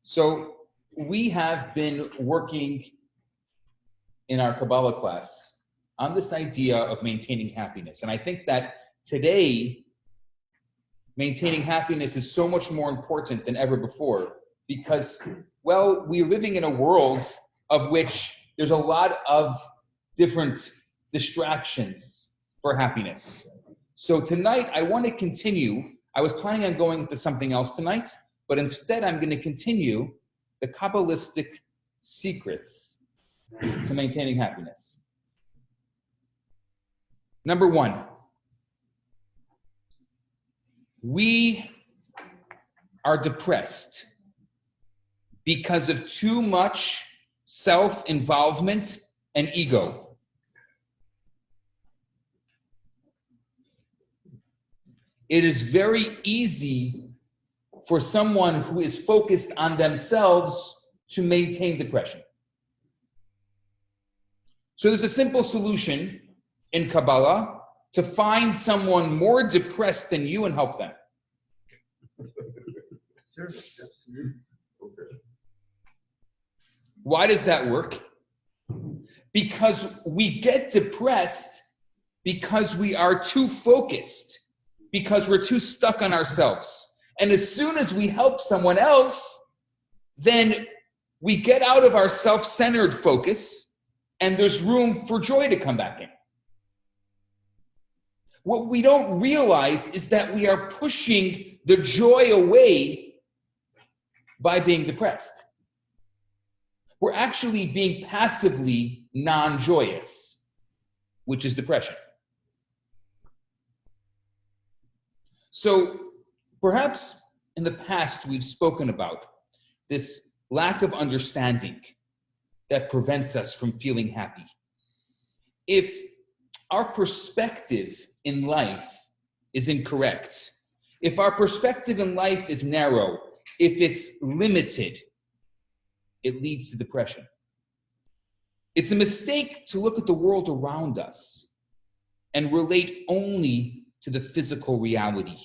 So we have been working in our Kabbalah class on this idea of maintaining happiness. And I think that today, maintaining happiness is so much more important than ever before because, well, we're living in a world of which there's a lot of different distractions for happiness. So tonight, I want to continue. I was planning on going into something else tonight, but instead I'm going to continue the Kabbalistic secrets to maintaining happiness. Number one, we are depressed because of too much self-involvement and ego. It is very easy for someone who is focused on themselves to maintain depression. So there's a simple solution in Kabbalah to find someone more depressed than you and help them. Sure. Okay. Why does that work? Because we get depressed because we are too focused, because we're too stuck on ourselves. And as soon as we help someone else, then we get out of our self-centered focus and there's room for joy to come back in. What we don't realize is that we are pushing the joy away by being depressed. We're actually being passively non-joyous, which is depression. So perhaps in the past we've spoken about this lack of understanding that prevents us from feeling happy. If our perspective in life is incorrect, if our perspective in life is narrow, if it's limited, it leads to depression. It's a mistake to look at the world around us and relate only to the physical reality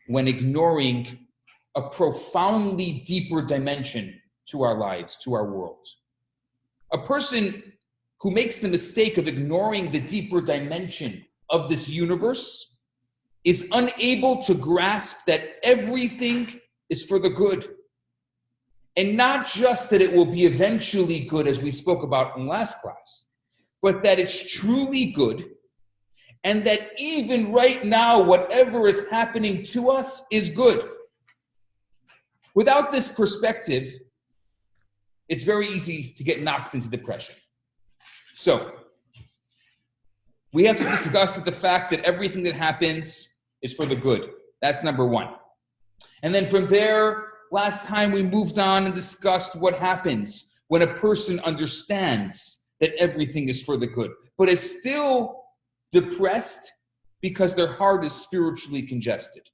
when ignoring a profoundly deeper dimension to our lives, to our world. A person who makes the mistake of ignoring the deeper dimension of this universe is unable to grasp that everything is for the good. And not just that it will be eventually good, as we spoke about in last class, but that it's truly good, and that even right now, whatever is happening to us is good. Without this perspective, it's very easy to get knocked into depression. So, we have to discuss the fact that everything that happens is for the good. That's number one. And then from there, last time we moved on and discussed what happens when a person understands that everything is for the good, but is still depressed because their heart is spiritually congested.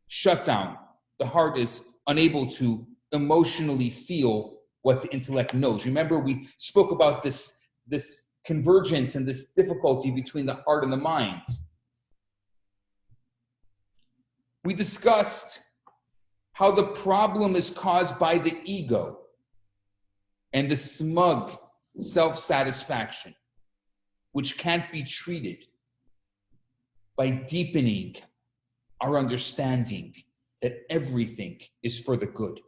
Shut down. The heart is unable to emotionally feel what the intellect knows. Remember, we spoke about this convergence and this difficulty between the heart and the mind. We discussed how the problem is caused by the ego and the smug self-satisfaction, which can't be treated by deepening our understanding that everything is for the good.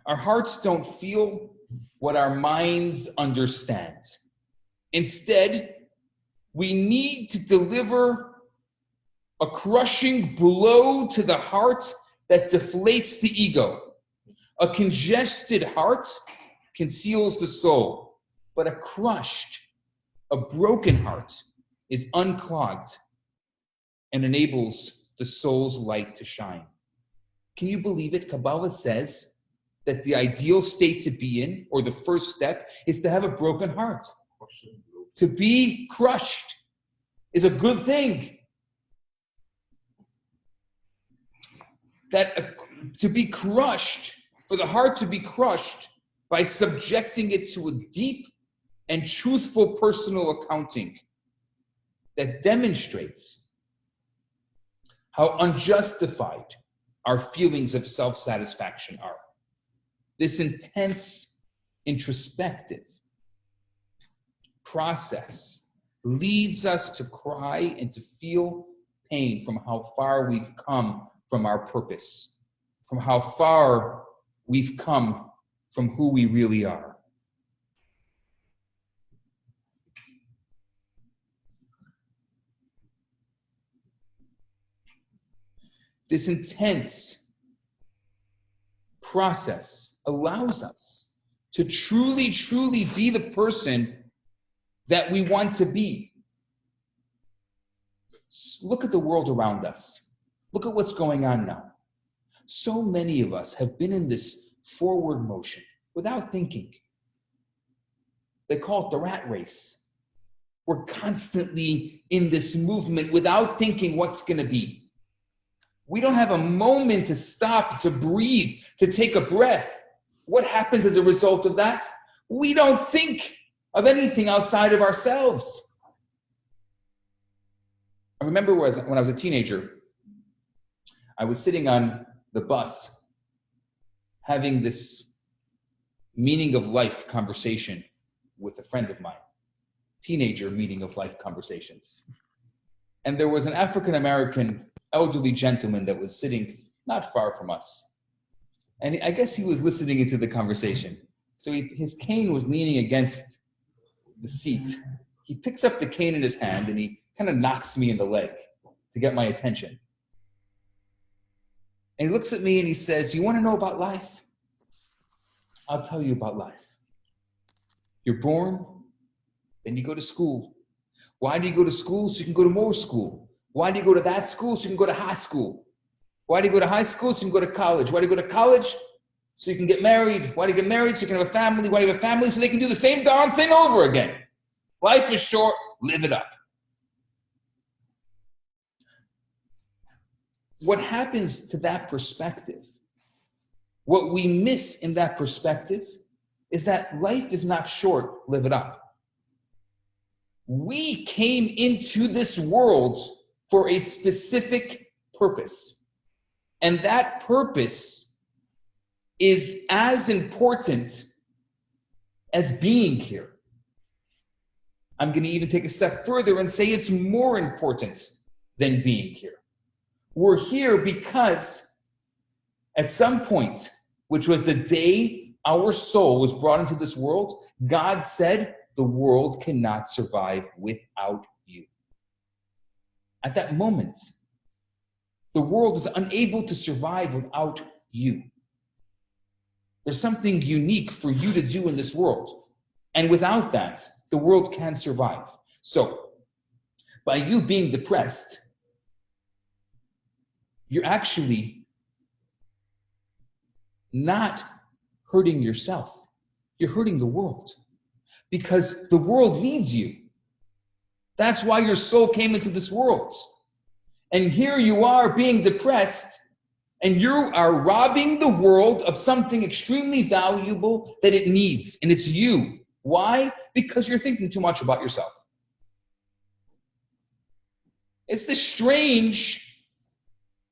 Our hearts don't feel what our minds understand. Instead, we need to deliver a crushing blow to the heart that deflates the ego. A congested heart conceals the soul, but a broken heart is unclogged and enables the soul's light to shine. Can you believe it? Kabbalah says that the ideal state to be in, or the first step, is to have a broken heart. To be crushed is a good thing. To be crushed, for the heart to be crushed by subjecting it to a deep and truthful personal accounting that demonstrates how unjustified our feelings of self-satisfaction are. This intense introspective process leads us to cry and to feel pain from how far we've come from our purpose, from how far we've come from who we really are. This intense process allows us to truly, truly be the person that we want to be. Look at the world around us. Look at what's going on now. So many of us have been in this forward motion without thinking. They call it the rat race. We're constantly in this movement without thinking what's going to be. We don't have a moment to stop, to breathe, to take a breath. What happens as a result of that? We don't think of anything outside of ourselves. I remember when I was a teenager, I was sitting on the bus having this meaning of life conversation with a friend of mine. Teenager meaning of life conversations. And there was an African-American elderly gentleman that was sitting not far from us. And I guess he was listening into the conversation. So his cane was leaning against the seat. He picks up the cane in his hand and he kind of knocks me in the leg to get my attention. And he looks at me and he says, "You want to know about life? I'll tell you about life. You're born, then you go to school. Why do you go to school? So you can go to more school. Why do you go to that school? So you can go to high school. Why do you go to high school? So you can go to college. Why do you go to college? So you can get married. Why do you get married? So you can have a family. Why do you have a family? So they can do the same darn thing over again. Life is short, live it up." What happens to that perspective, what we miss in that perspective, is that life is not short, live it up. We came into this world for a specific purpose. And that purpose is as important as being here. I'm going to even take a step further and say it's more important than being here. We're here because at some point, which was the day our soul was brought into this world, God said, the world cannot survive without you. At that moment, the world is unable to survive without you. There's something unique for you to do in this world. And without that, the world can't survive. So, by you being depressed, you're actually not hurting yourself. You're hurting the world. Because the world needs you. That's why your soul came into this world. And here you are being depressed, and you are robbing the world of something extremely valuable that it needs, and it's you. Why? Because you're thinking too much about yourself. It's this strange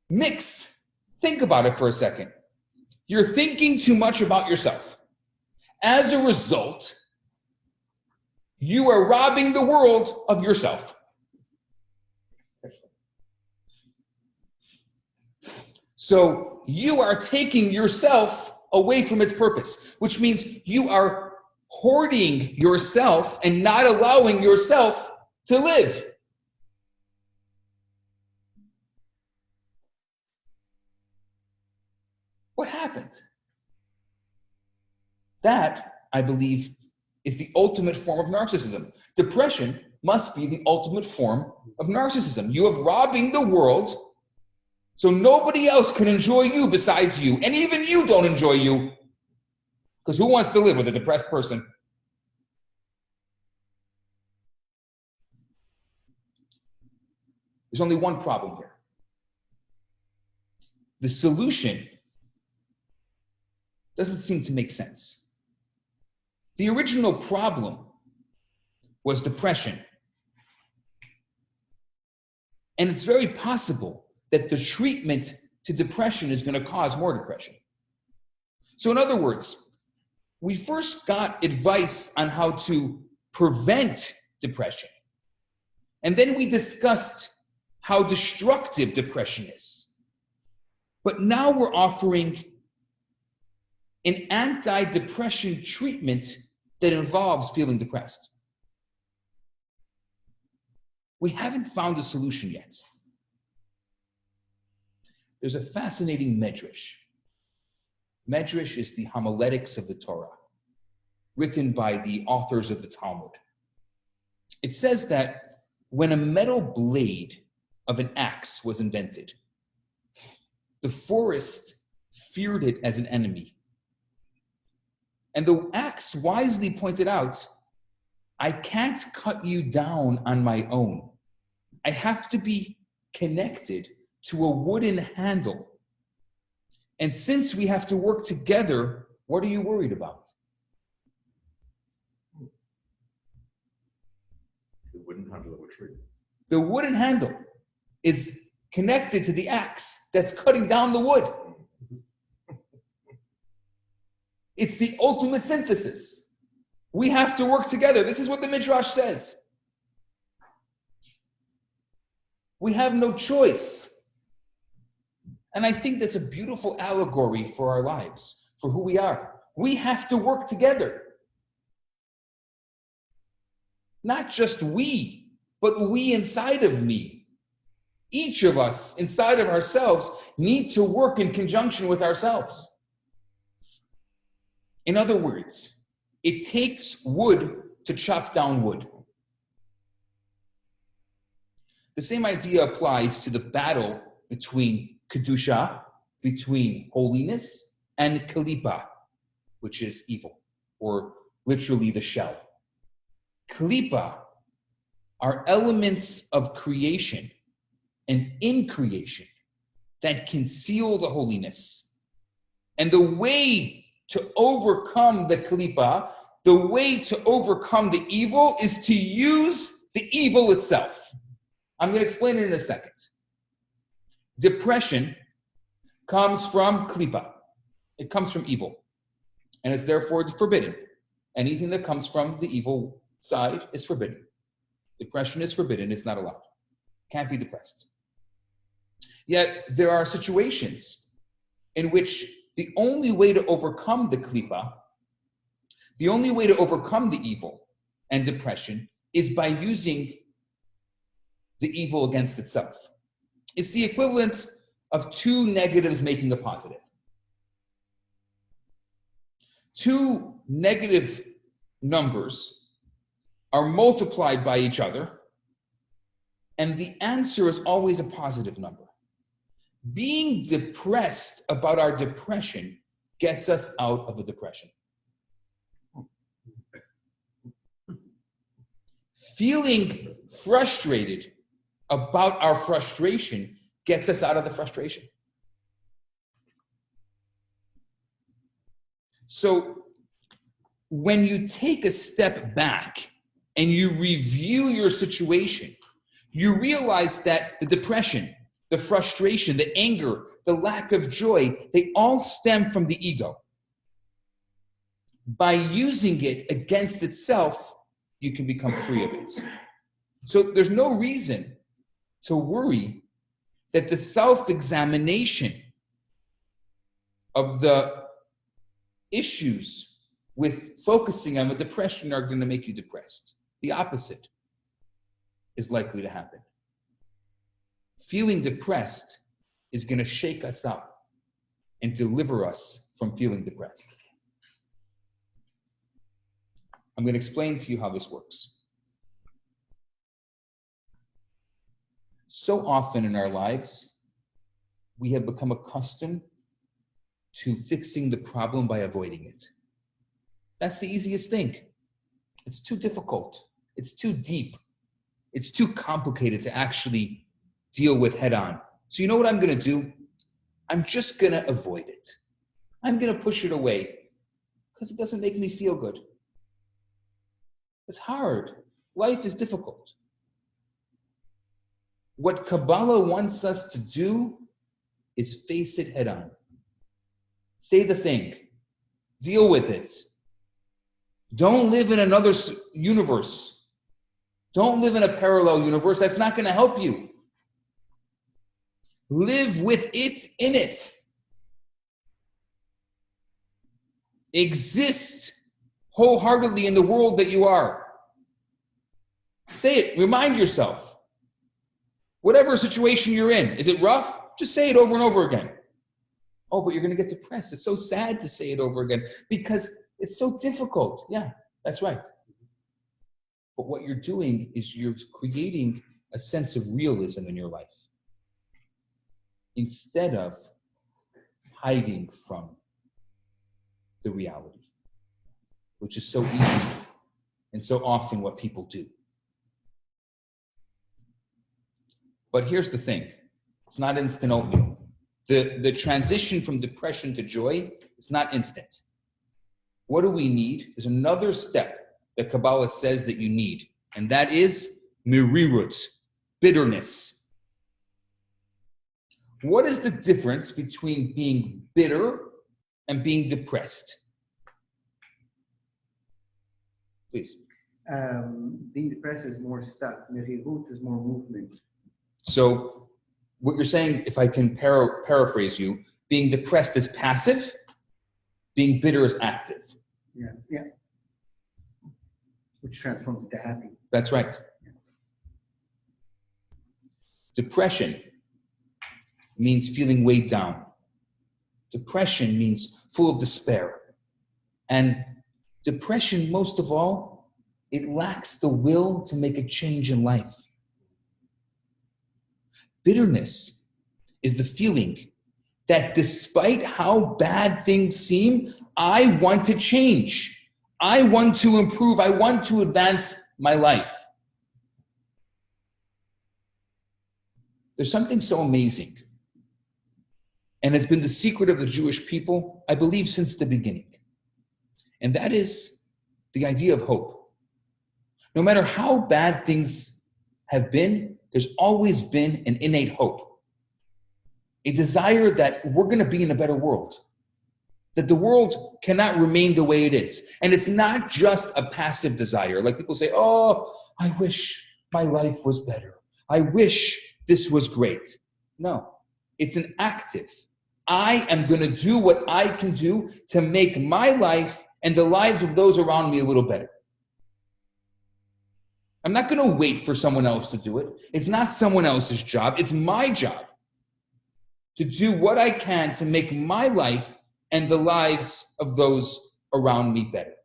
mix. Think about it for a second. You're thinking too much about yourself. As a result, you are robbing the world of yourself. So you are taking yourself away from its purpose, which means you are hoarding yourself and not allowing yourself to live. What happened? That, I believe, is the ultimate form of narcissism. Depression must be the ultimate form of narcissism. You are robbing the world so nobody else can enjoy you besides you. And even you don't enjoy you. Because who wants to live with a depressed person? There's only one problem here. The solution doesn't seem to make sense. The original problem was depression. And it's very possible that the treatment to depression is going to cause more depression. So in other words, we first got advice on how to prevent depression. And then we discussed how destructive depression is. But now we're offering an anti-depression treatment that involves feeling depressed. We haven't found a solution yet. There's a fascinating medrash. Medrash is the Homiletics of the Torah, written by the authors of the Talmud. It says that when a metal blade of an axe was invented, the forest feared it as an enemy. And the axe wisely pointed out, I can't cut you down on my own. I have to be connected to a wooden handle. And since we have to work together, what are you worried about? The wooden handle of a tree. The wooden handle is connected to the axe that's cutting down the wood. It's the ultimate synthesis. We have to work together. This is what the Midrash says. We have no choice. And I think that's a beautiful allegory for our lives, for who we are. We have to work together. Not just we, but we inside of me. Each of us inside of ourselves need to work in conjunction with ourselves. In other words, it takes wood to chop down wood. The same idea applies to the battle between Kedusha, between holiness, and Kalipa, which is evil, or literally the shell. Kalipa are elements of creation and in creation that conceal the holiness. And the way to overcome the Kalipa, the way to overcome the evil is to use the evil itself. I'm going to explain it in a second. Depression comes from Kalipa. It comes from evil. And it's therefore forbidden. Anything that comes from the evil side is forbidden. Depression is forbidden. It's not allowed. Can't be depressed. Yet there are situations in which the only way to overcome the Kalipa, the only way to overcome the evil and depression is by using the evil against itself. It's the equivalent of two negatives making a positive. Two negative numbers are multiplied by each other, and the answer is always a positive number. Being depressed about our depression gets us out of the depression. Feeling frustrated about our frustration gets us out of the frustration. So when you take a step back and you review your situation, you realize that the depression, the frustration, the anger, the lack of joy, they all stem from the ego. By using it against itself, you can become free of it. So there's no reason to worry that the self-examination of the issues with focusing on the depression are going to make you depressed. The opposite is likely to happen. Feeling depressed is going to shake us up and deliver us from feeling depressed. I'm going to explain to you how this works. So often in our lives, we have become accustomed to fixing the problem by avoiding it. That's the easiest thing. It's too difficult. It's too deep. It's too complicated to actually deal with head on. So you know what I'm going to do? I'm just going to avoid it. I'm going to push it away because it doesn't make me feel good. It's hard. Life is difficult. What Kabbalah wants us to do is face it head on. Say the thing. Deal with it. Don't live in another universe. Don't live in a parallel universe. That's not going to help you. Live with it in it. Exist wholeheartedly in the world that you are. Say it. Remind yourself. Whatever situation you're in, is it rough? Just say it over and over again. Oh, but you're going to get depressed. It's so sad to say it over again because it's so difficult. Yeah, that's right. But what you're doing is you're creating a sense of realism in your life instead of hiding from the reality, which is so easy and so often what people do. But here's the thing. It's not instant oatmeal. The transition from depression to joy is not instant. What do we need? There's another step that Kabbalah says that you need, and that is merirut, bitterness. What is the difference between being bitter and being depressed? Please. Being depressed is more stuck. Merirut is more movement. So what you're saying, if I can paraphrase you, being depressed is passive, being bitter is active. Yeah. Which transforms to happy. That's right. Yeah. Depression means feeling weighed down. Depression means full of despair. And depression, most of all, it lacks the will to make a change in life. Bitterness is the feeling that despite how bad things seem, I want to change. I want to improve. I want to advance my life. There's something so amazing, and it's been the secret of the Jewish people, I believe, since the beginning. And that is the idea of hope. No matter how bad things have been, there's always been an innate hope. A desire that we're going to be in a better world. That the world cannot remain the way it is. And it's not just a passive desire. Like people say, oh, I wish my life was better. I wish this was great. No, it's an active. I am going to do what I can do to make my life and the lives of those around me a little better. I'm not going to wait for someone else to do it. It's not someone else's job. It's my job to do what I can to make my life and the lives of those around me better.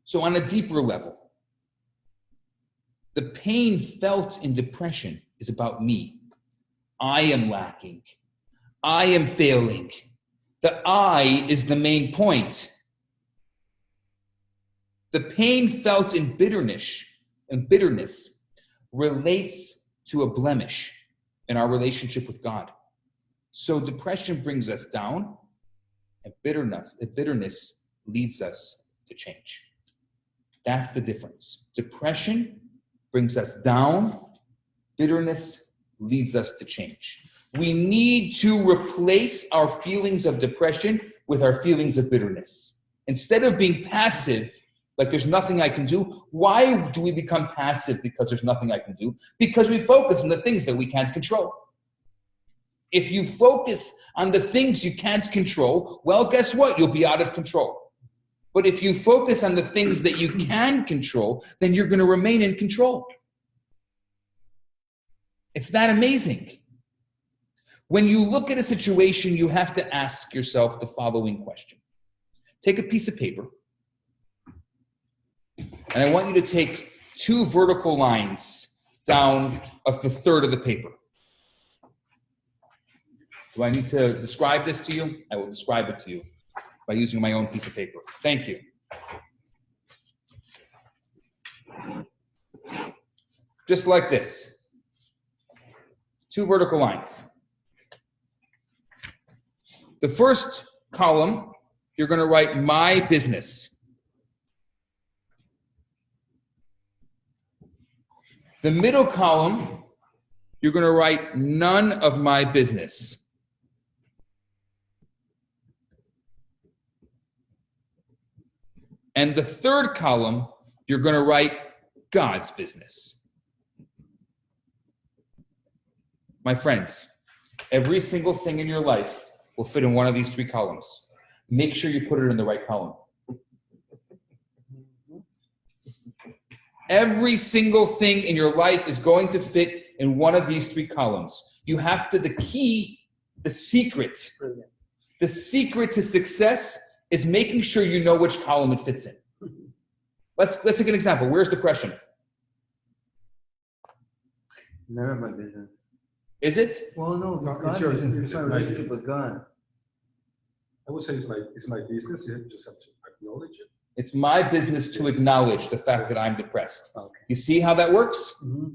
So on a deeper level, the pain felt in depression is about me. I am lacking. I am failing. The I is the main point. The pain felt in bitterness relates to a blemish in our relationship with God. So depression brings us down, and bitterness leads us to change. That's the difference. Depression brings us down, bitterness leads us to change. We need to replace our feelings of depression with our feelings of bitterness. Instead of being passive, like there's nothing I can do, why do we become passive because there's nothing I can do? Because we focus on the things that we can't control. If you focus on the things you can't control, well, guess what? You'll be out of control. But if you focus on the things that you can control, then you're going to remain in control. It's that amazing. When you look at a situation, you have to ask yourself the following question. Take a piece of paper, and I want you to take 2 vertical lines down of the third of the paper. Do I need to describe this to you? I will describe it to you by using my own piece of paper. Thank you. Just like this. 2 vertical lines. The first column, you're going to write my business. The middle column, you're going to write none of my business. And the third column, you're going to write God's business. My friends, every single thing in your life will fit in one of these three columns. Make sure you put it in the right column. Every single thing in your life is going to fit in one of these three columns. You have to, the secret to success is making sure you know which column it fits in. Let's take an example. Where's depression? None of my business. Is it? Well, no, No, it's it's God's yours. business. It's my It's relationship with God. I would say it's my business. You just have to acknowledge it. It's my business to acknowledge the fact that I'm depressed. Okay. You see how that works? Mm-hmm.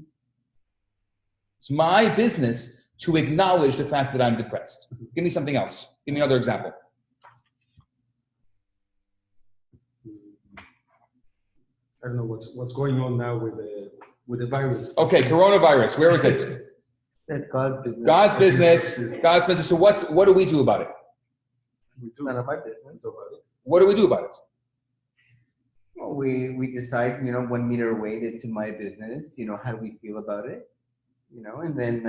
It's my business to acknowledge the fact that I'm depressed. Give me something else. Give me another example. I don't know what's going on now with the virus. Okay, coronavirus. Where is it? That's God's business. God's business. God's business. So what do we do about it? We do None of my business. about it. What do we do about it? Well, we decide, 1 meter away, it's in my business. How do we feel about it? And then.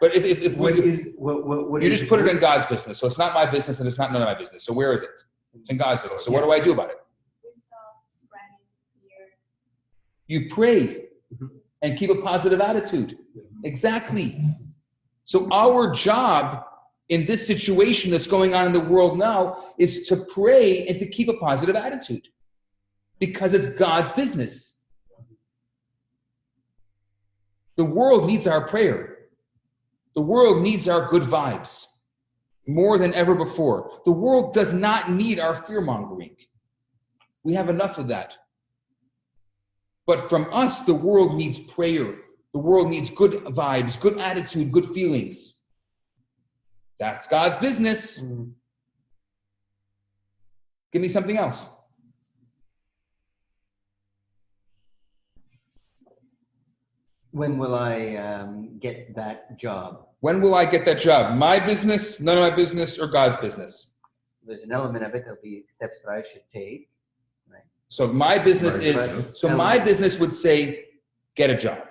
But if what we is what you is just put it in God's business, so it's not my business and it's not none of my business. So where is it? It's in God's business. So what do I do about it? You pray and keep a positive attitude. Exactly. So our job in this situation that's going on in the world now is to pray and to keep a positive attitude because it's God's business. The world needs our prayer. The world needs our good vibes more than ever before. The world does not need our fear-mongering. We have enough of that. But from us, the world needs prayer. The world needs good vibes, good attitude, good feelings. That's God's business. Give me something else. When will I get that job? When will I get that job? My business, none of my business, or God's business? There's an element of it. There'll be steps that I should take. Right? So my business my business would say, get a job.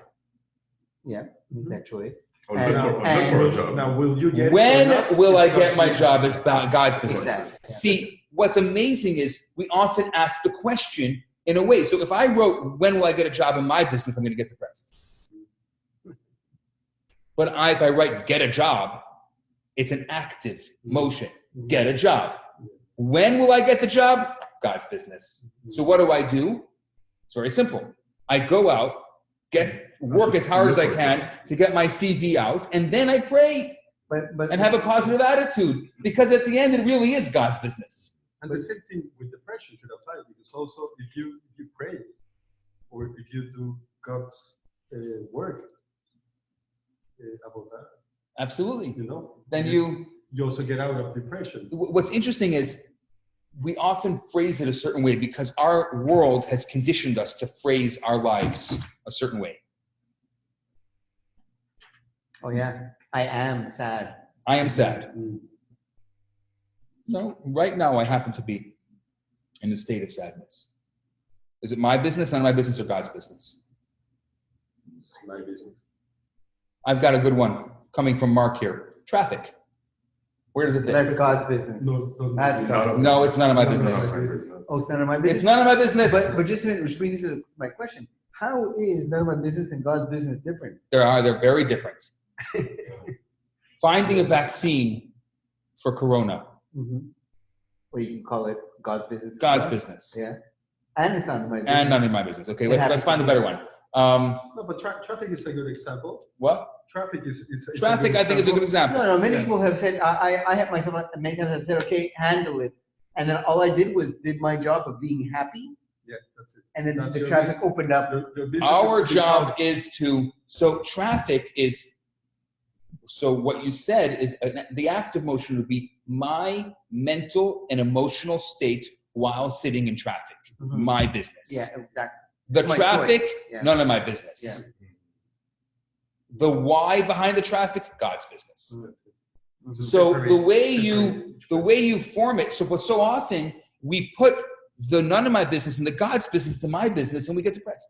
Yeah, make that choice. Or look for a job. Now, will you get? When will I get my job is God's business. Exactly. Yeah. See, what's amazing is we often ask the question in a way. So if I wrote, when will I get a job in my business, I'm going to get depressed. But if I write, get a job, it's an active motion. Get a job. When will I get the job? God's business. So what do? It's very simple. I go out, work as hard as I can to get my CV out, and then I pray and have a positive attitude. Because at the end, it really is God's business. And the same thing with depression could apply, because also if you pray or if you do God's work about that, Absolutely. Then you also get out of depression. What's interesting is we often phrase it a certain way because our world has conditioned us to phrase our lives a certain way. Oh yeah, I am sad. I am sad. No, right now I happen to be in the state of sadness. Is it my business, none of my business, or God's business? It's my business. I've got a good one coming from Mark here. Traffic. Where does it fit? That's God's business. No, it's none of my business. Oh, it's none of my business. It's none of my business. But just a minute, which brings me to my question. How is none of my business and God's business different? They're very different. Finding a vaccine for corona. Or you can call it God's business. God's business. Yeah. And it's none of my business. And none of my business. Okay, let's find a better one. No, but traffic is a good example. What? Traffic is Traffic, I think, is a good example. No, many people have said, I have myself, many times have said, okay, handle it. And then all I did my job of being happy. Yeah, that's it. And then the traffic opened up. Our job is so what you said is the active motion would be my mental and emotional state while sitting in traffic. My business. Yeah, exactly. The My traffic, choice. Yeah. none of my business. Yeah. The why behind the traffic, God's business. Mm-hmm. So the way you form it, but so often we put the none of my business and the God's business to my business, and we get depressed.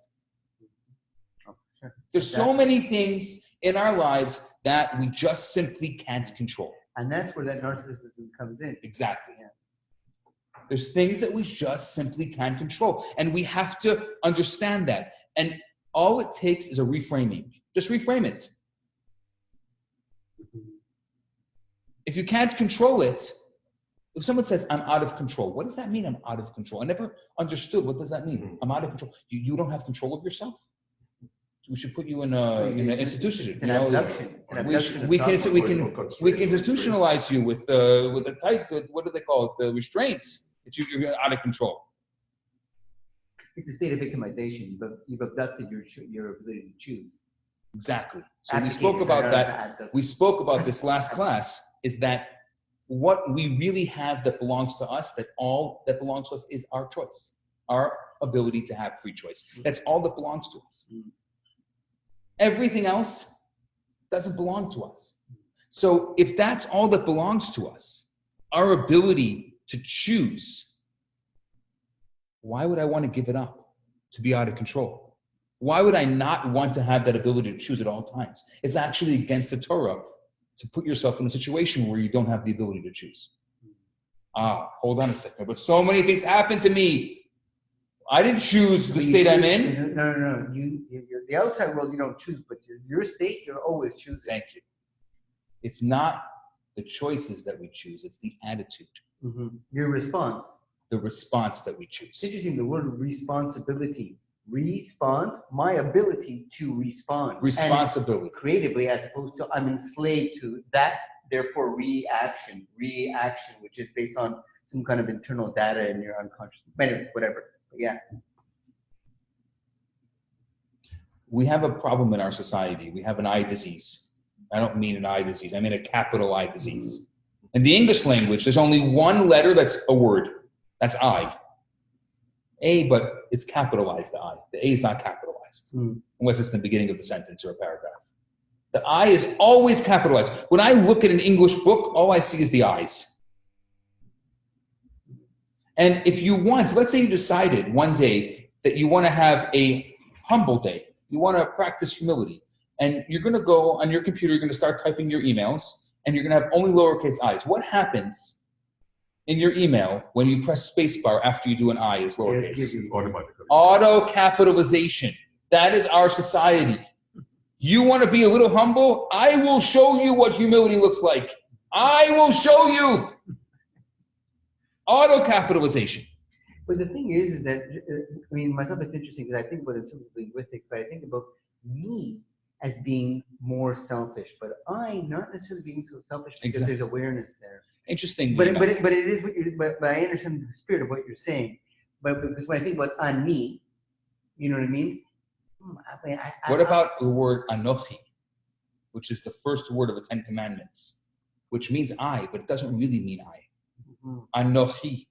There's so many things in our lives that we just simply can't control. And that's where that narcissism comes in. Exactly. Yeah. There's things that we just simply can't control. And we have to understand that. And all it takes is a reframing. Just reframe it. If you can't control it, if someone says, I'm out of control, what does that mean, I'm out of control? I never understood, what does that mean? I'm out of control. You don't have control of yourself? We should put you in an institution. It's an abduction. We can institutionalize you with a tight, what do they call it? The restraints. If you're out of control. It's a state of victimization. You've abducted your ability to choose. Exactly. So we spoke about that. We spoke about this last class. Is that what we really have that belongs to us? That all that belongs to us is our choice, our ability to have free choice. That's all that belongs to us. Everything else doesn't belong to us. So if that's all that belongs to us, our ability to choose, why would I want to give it up to be out of control? Why would I not want to have that ability to choose at all times? It's actually against the Torah to put yourself in a situation where you don't have the ability to choose. Hold on a second. But so many things happen to me. I didn't choose the state I'm in. No. You're the outside world, you don't choose, but your state, you're always choosing. Thank you. It's not the choices that we choose, it's the attitude. Your response. The response that we choose. It's interesting, the word responsibility. Respond, my ability to respond. Responsibility. And creatively, as opposed to I'm enslaved to that, therefore reaction, which is based on some kind of internal data in your unconscious, anyway, whatever. But yeah. We have a problem in our society. We have an eye disease. I don't mean an eye disease. I mean a capital I disease. In the English language, there's only one letter that's a word. That's I. A, but it's capitalized, the I. The A is not capitalized, unless it's in the beginning of the sentence or a paragraph. The I is always capitalized. When I look at an English book, all I see is the I's. And if you want, let's say you decided one day that you want to have a humble day. You want to practice humility. And you're going to go on your computer, you're going to start typing your emails, and you're going to have only lowercase i's. What happens in your email when you press spacebar after you do an I is lowercase? Auto capitalization. That is our society. You want to be a little humble? I will show you what humility looks like. I will show you. Auto capitalization. But the thing is that, I mean, myself, it's interesting because I think about it in terms of linguistics, but I think about me as being more selfish, but I not necessarily being so selfish because there's awareness there. Interesting. But it is what but I understand the spirit of what you're saying. But because when I think about ani, you know what I mean? What about the word anochi, which is the first word of the Ten Commandments, which means I, but it doesn't really mean I. Anochi.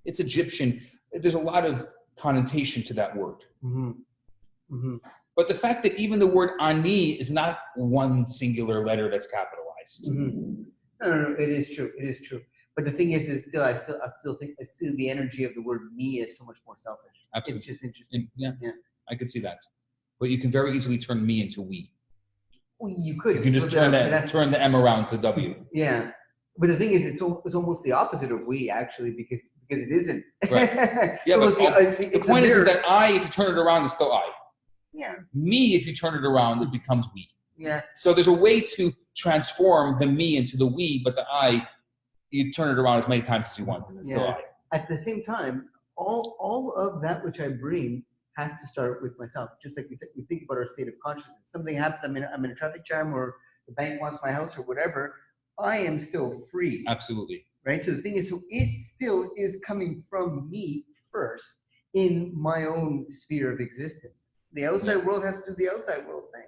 It's Egyptian. There's a lot of connotation to that word. But the fact that even the word ani is not one singular letter that's capitalized. No, it is true. It is true. But the thing is still, I still think the energy of the word me is so much more selfish. Absolutely. It's just interesting. Yeah, I could see that. But you can very easily turn me into we. Well, you could. You can just turn the M around to W. Yeah. But the thing is, it's almost the opposite of we, actually, because it isn't. Right. Yeah, but the point is that I, if you turn it around, is still I. Yeah. Me, if you turn it around, it becomes we. Yeah. So there's a way to transform the me into the we, but the I, you turn it around as many times as you want, and it's still I. At the same time, all of that which I bring has to start with myself. Just like we think about our state of consciousness. Something happens, I'm in a traffic jam, or the bank wants my house, or whatever. I am still free. Absolutely. Right? So the thing is, so it still is coming from me first in my own sphere of existence. The outside world has to do the outside world thing.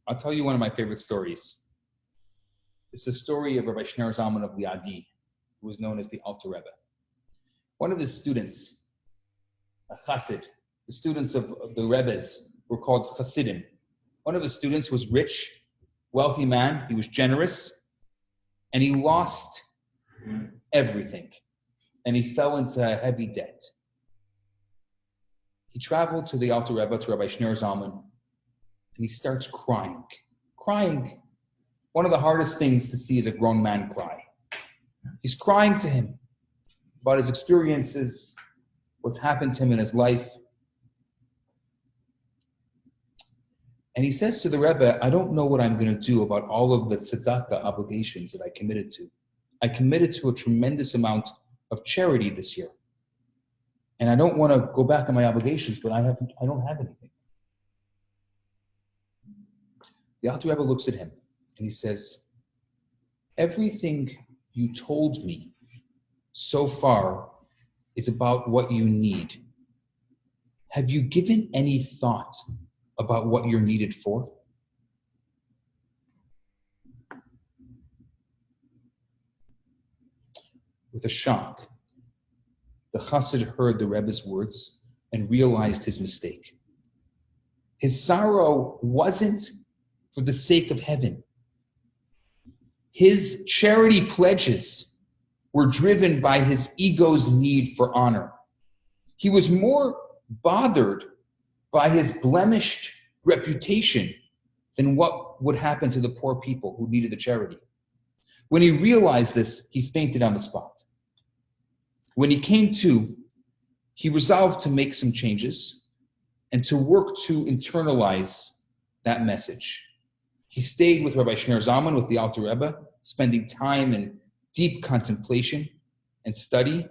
I'll tell you one of my favorite stories. It's the story of Rabbi Shner Zalman of Liadi, who was known as the Alter Rebbe. One of his students, a chassid, the students of the Rebbes were called chassidim. One of the students was rich, wealthy man. He was generous, and he lost everything, and he fell into heavy debt. He traveled to the Alter Rebbe, to Rabbi Schneur Zalman, and he starts crying. Crying. One of the hardest things to see is a grown man cry. He's crying to him about his experiences, what's happened to him in his life. And he says to the Rebbe, I don't know what I'm going to do about all of the tzedakah obligations that I committed to. I committed to a tremendous amount of charity this year. And I don't want to go back on my obligations, but I don't have anything. The Alter Rebbe looks at him and he says, everything you told me so far is about what you need. Have you given any thought about what you're needed for? With a shock, the Chassid heard the Rebbe's words and realized his mistake. His sorrow wasn't for the sake of heaven. His charity pledges were driven by his ego's need for honor. He was more bothered by his blemished reputation than what would happen to the poor people who needed the charity. When he realized this, he fainted on the spot. When he came to, he resolved to make some changes and to work to internalize that message. He stayed with Rabbi Schneur Zalman, with the Alter Rebbe, spending time in deep contemplation and study,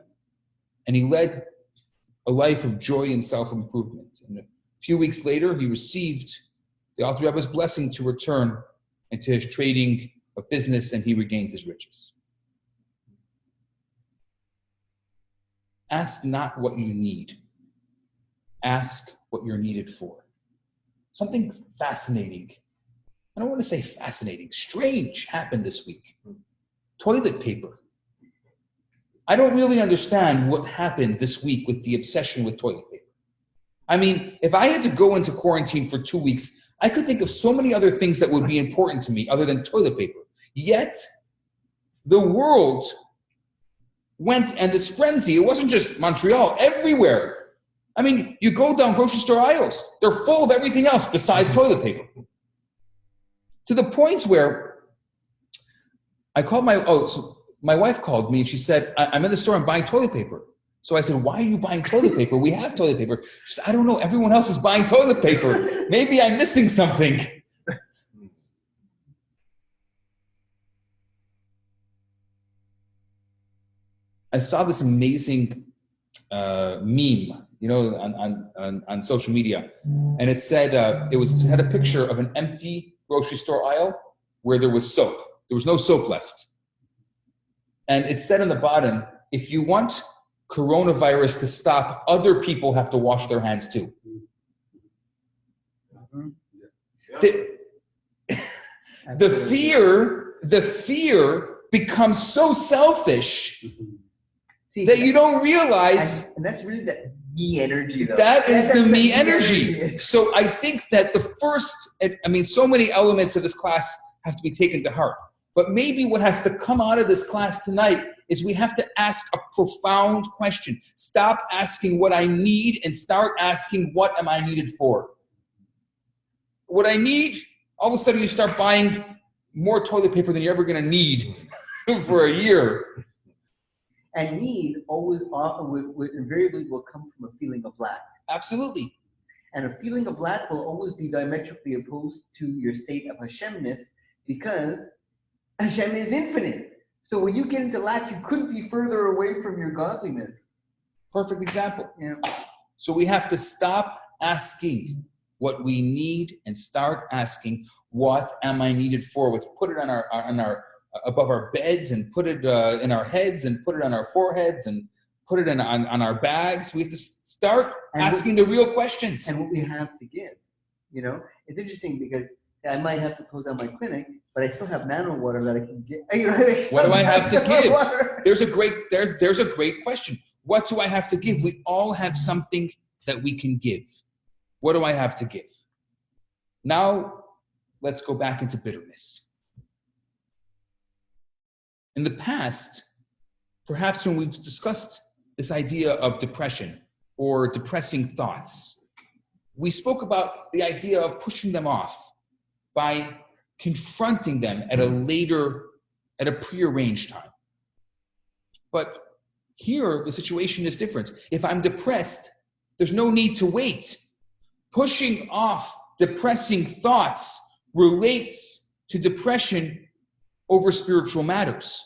and he led a life of joy and self-improvement. And a few weeks later, he received the Alter Rebbe's blessing to return into his trading of business, and he regained his riches. Ask not what you need. Ask what you're needed for. Something fascinating. I don't want to say fascinating. Strange happened this week. Toilet paper. I don't really understand what happened this week with the obsession with toilet paper. I mean, if I had to go into quarantine for 2 weeks, I could think of so many other things that would be important to me other than toilet paper. Yet, the world went, and this frenzy, it wasn't just Montreal, everywhere. I mean, you go down grocery store aisles, they're full of everything else besides toilet paper. To the point where I called my wife called me and she said, I'm in the store, I'm buying toilet paper. So I said, why are you buying toilet paper? We have toilet paper. She said, I don't know, everyone else is buying toilet paper. Maybe I'm missing something. I saw this amazing meme, on social media, and it said it had a picture of an empty grocery store aisle where there was soap. There was no soap left, and it said on the bottom, if you want coronavirus to stop, other people have to wash their hands too. The fear becomes so selfish that you don't realize. And that's really that me energy, though. That is the me energy. So I think that so many elements of this class have to be taken to heart. But maybe what has to come out of this class tonight is we have to ask a profound question. Stop asking what I need and start asking what am I needed for. What I need, all of a sudden you start buying more toilet paper than you're ever going to need for a year. And need always invariably will come from a feeling of lack. Absolutely. And a feeling of lack will always be diametrically opposed to your state of Hashemness, because Hashem is infinite. So when you get into lack, you couldn't be further away from your godliness. Perfect example. Yeah. So we have to stop asking what we need and start asking, what am I needed for? Let's put it on our above our beds, and put it in our heads, and put it on our foreheads, and put it on our bags. We have to start asking the real questions. And what we have to give. It's interesting because I might have to close down my clinic, but I still have nano water that I can get. What do I have to give? There's a great question. What do I have to give? We all have something that we can give. What do I have to give? Now let's go back into bitterness. In the past, perhaps when we've discussed this idea of depression or depressing thoughts, we spoke about the idea of pushing them off by confronting them at a prearranged time. But here, the situation is different. If I'm depressed, there's no need to wait. Pushing off depressing thoughts relates to depression over spiritual matters.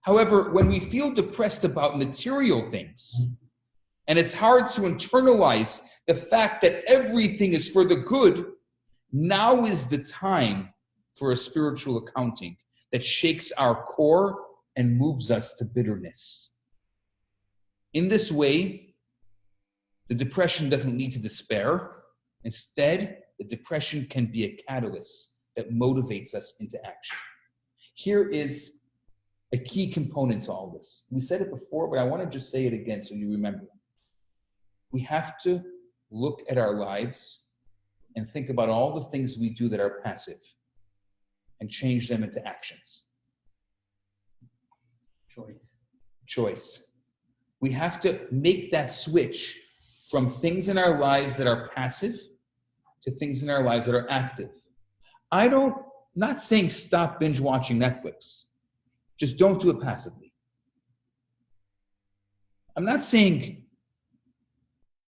However, when we feel depressed about material things, and it's hard to internalize the fact that everything is for the good, now is the time for a spiritual accounting that shakes our core and moves us to bitterness. In this way, the depression doesn't lead to despair. Instead, the depression can be a catalyst that motivates us into action. Here is a key component to all this. We said it before, but I want to just say it again so you remember. We have to look at our lives and think about all the things we do that are passive and change them into actions. Choice. We have to make that switch from things in our lives that are passive to things in our lives that are active. Not saying stop binge watching Netflix. Just don't do it passively. I'm not saying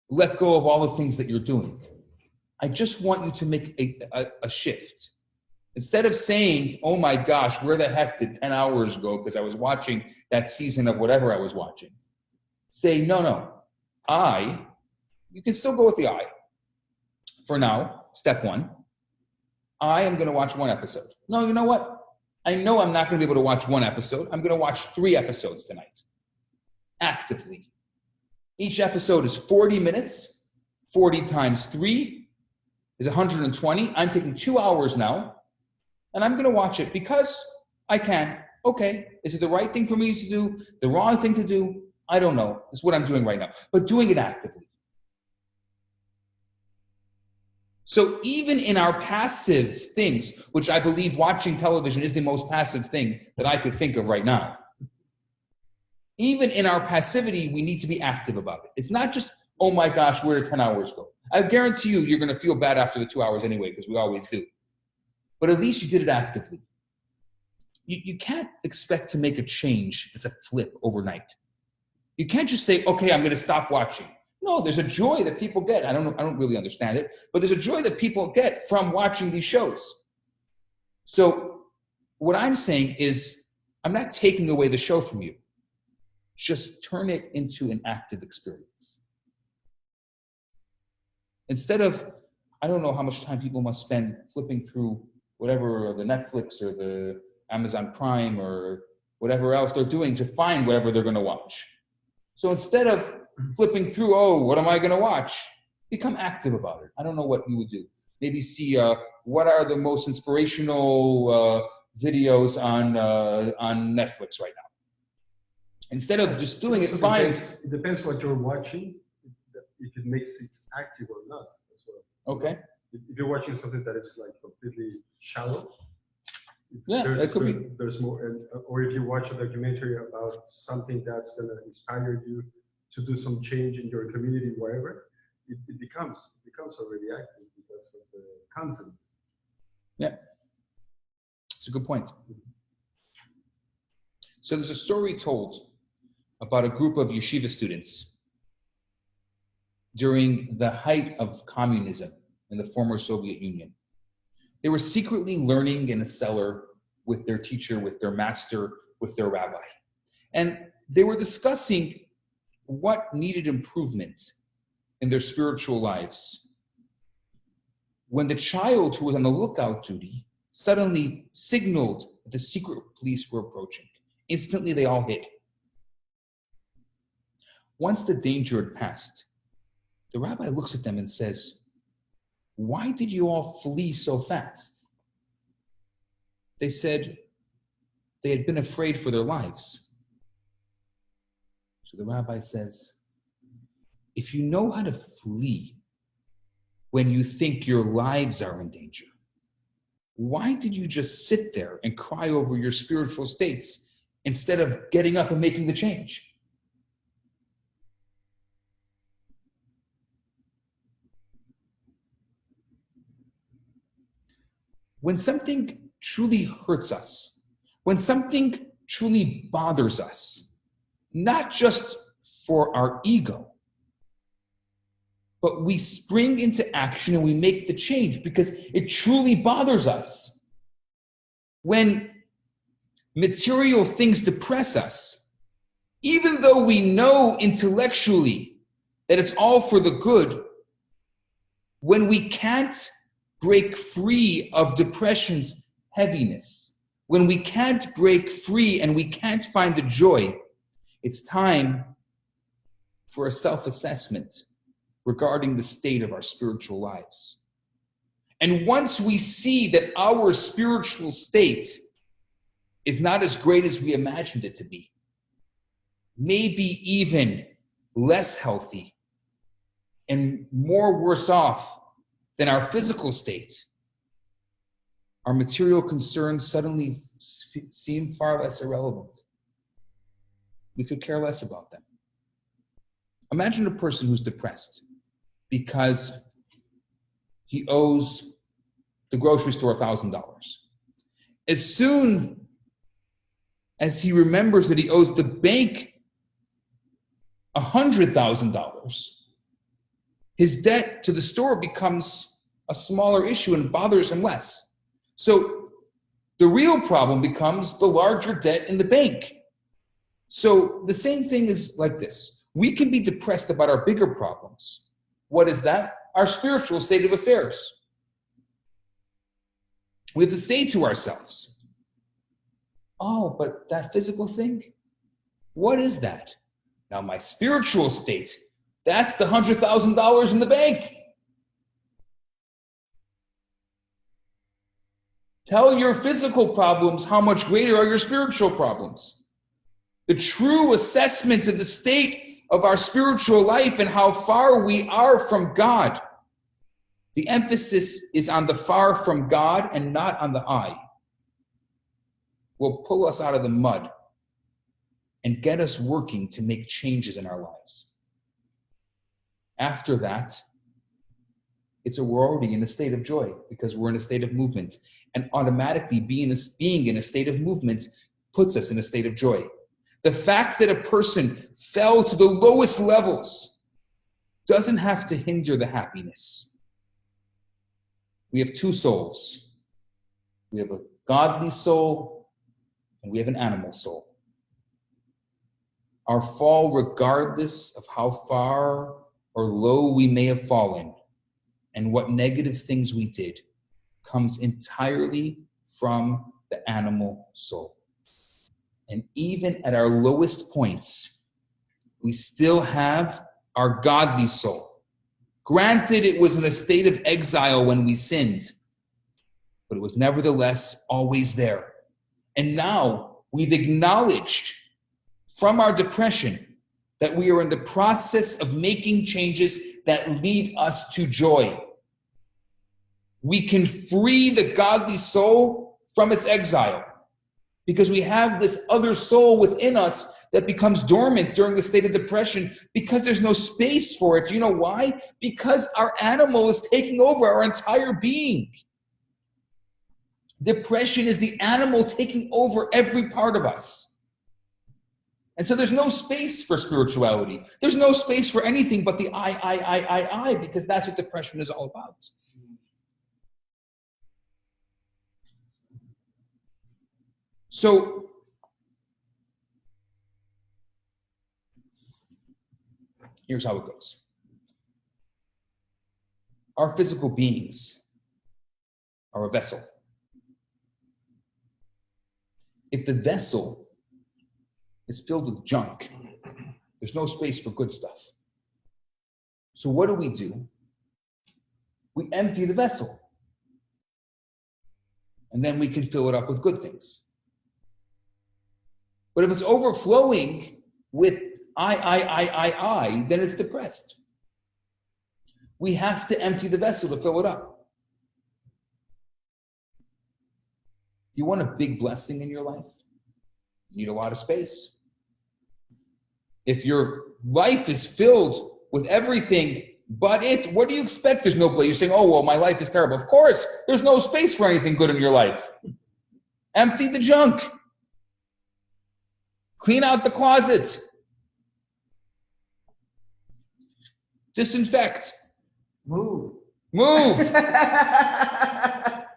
let go of all the things that you're doing. I just want you to make a shift. Instead of saying, oh my gosh, where the heck did 10 hours go because I was watching that season of whatever I was watching. Say, no. You can still go with the I. For now, step one, I am going to watch one episode. No, you know what? I know I'm not going to be able to watch one episode. I'm going to watch 3 episodes tonight. Actively. Each episode is 40 minutes. 40 times 3 is 120. I'm taking 2 hours now, and I'm going to watch it because I can. Okay, is it the right thing for me to do? The wrong thing to do? I don't know. It's what I'm doing right now. But doing it actively. So even in our passive things, which I believe watching television is the most passive thing that I could think of right now. Even in our passivity, we need to be active about it. It's not just, oh my gosh, where did 10 hours go? I guarantee you're going to feel bad after the 2 hours anyway, because we always do. But at least you did it actively. You can't expect to make a change as a flip overnight. You can't just say, okay, I'm going to stop watching. No, there's a joy that people get. I don't really understand it, but there's a joy that people get from watching these shows. So what I'm saying is, I'm not taking away the show from you. Just turn it into an active experience. Instead of, I don't know how much time people must spend flipping through whatever, the Netflix or the Amazon Prime or whatever else they're doing to find whatever they're going to watch. So instead of flipping through, oh, what am I going to watch? Become active about it. I don't know what you would do. Maybe see what are the most inspirational videos on Netflix right now. Instead of just doing it, fine. It depends what you're watching, if it makes it active or not as well. Okay. If you're watching something that is like completely shallow, it could be. There's more, or if you watch a documentary about something that's going to inspire you to do some change in your community, wherever, it becomes already active because of the content. Yeah, it's a good point. So there's a story told about a group of yeshiva students during the height of communism in the former Soviet Union. They were secretly learning in a cellar with their teacher, with their master, with their rabbi. And they were discussing what needed improvement in their spiritual lives. When the child who was on the lookout duty suddenly signaled that the secret police were approaching, instantly they all hid. Once the danger had passed, the rabbi looks at them and says, "Why did you all flee so fast?" They said they had been afraid for their lives. So the rabbi says, if you know how to flee when you think your lives are in danger, why did you just sit there and cry over your spiritual states instead of getting up and making the change? When something truly hurts us, when something truly bothers us, not just for our ego, but we spring into action and we make the change because it truly bothers us. When material things depress us, even though we know intellectually that it's all for the good, when we can't break free of depression's heaviness, when we can't break free and we can't find the joy, it's time for a self-assessment regarding the state of our spiritual lives. And once we see that our spiritual state is not as great as we imagined it to be, maybe even less healthy and more worse off than our physical state, our material concerns suddenly seem far less irrelevant. We could care less about them. Imagine a person who's depressed because he owes the grocery store $1,000. As soon as he remembers that he owes the bank $100,000, his debt to the store becomes a smaller issue and bothers him less. So the real problem becomes the larger debt in the bank. So the same thing is like this. We can be depressed about our bigger problems. What is that? Our spiritual state of affairs. We have to say to ourselves, oh, but that physical thing, what is that? Now my spiritual state, that's the $100,000 in the bank. Tell your physical problems how much greater are your spiritual problems. The true assessment of the state of our spiritual life and how far we are from God. The emphasis is on the far from God and not on the I. Will pull us out of the mud and get us working to make changes in our lives. After that, we're already in a state of joy because we're in a state of movement. And automatically being in a state of movement puts us in a state of joy. The fact that a person fell to the lowest levels doesn't have to hinder the happiness. We have two souls. We have a godly soul and we have an animal soul. Our fall, regardless of how far or low we may have fallen and what negative things we did, comes entirely from the animal soul. And even at our lowest points, we still have our godly soul. Granted, it was in a state of exile when we sinned, but it was nevertheless always there. And now we've acknowledged from our depression that we are in the process of making changes that lead us to joy. We can free the godly soul from its exile because we have this other soul within us that becomes dormant during the state of depression because there's no space for it. Do you know why? Because our animal is taking over our entire being. Depression is the animal taking over every part of us. And so there's no space for spirituality. There's no space for anything but the I, because that's what depression is all about. So here's how it goes. Our physical beings are a vessel. If the vessel is filled with junk, there's no space for good stuff. So what do? We empty the vessel. And then we can fill it up with good things. But if it's overflowing with I, then it's depressed. We have to empty the vessel to fill it up. You want a big blessing in your life? You need a lot of space. If your life is filled with everything but it, what do you expect? There's no place. You're saying, oh, well, my life is terrible. Of course, there's no space for anything good in your life. Empty the junk. Clean out the closet. Disinfect. Move.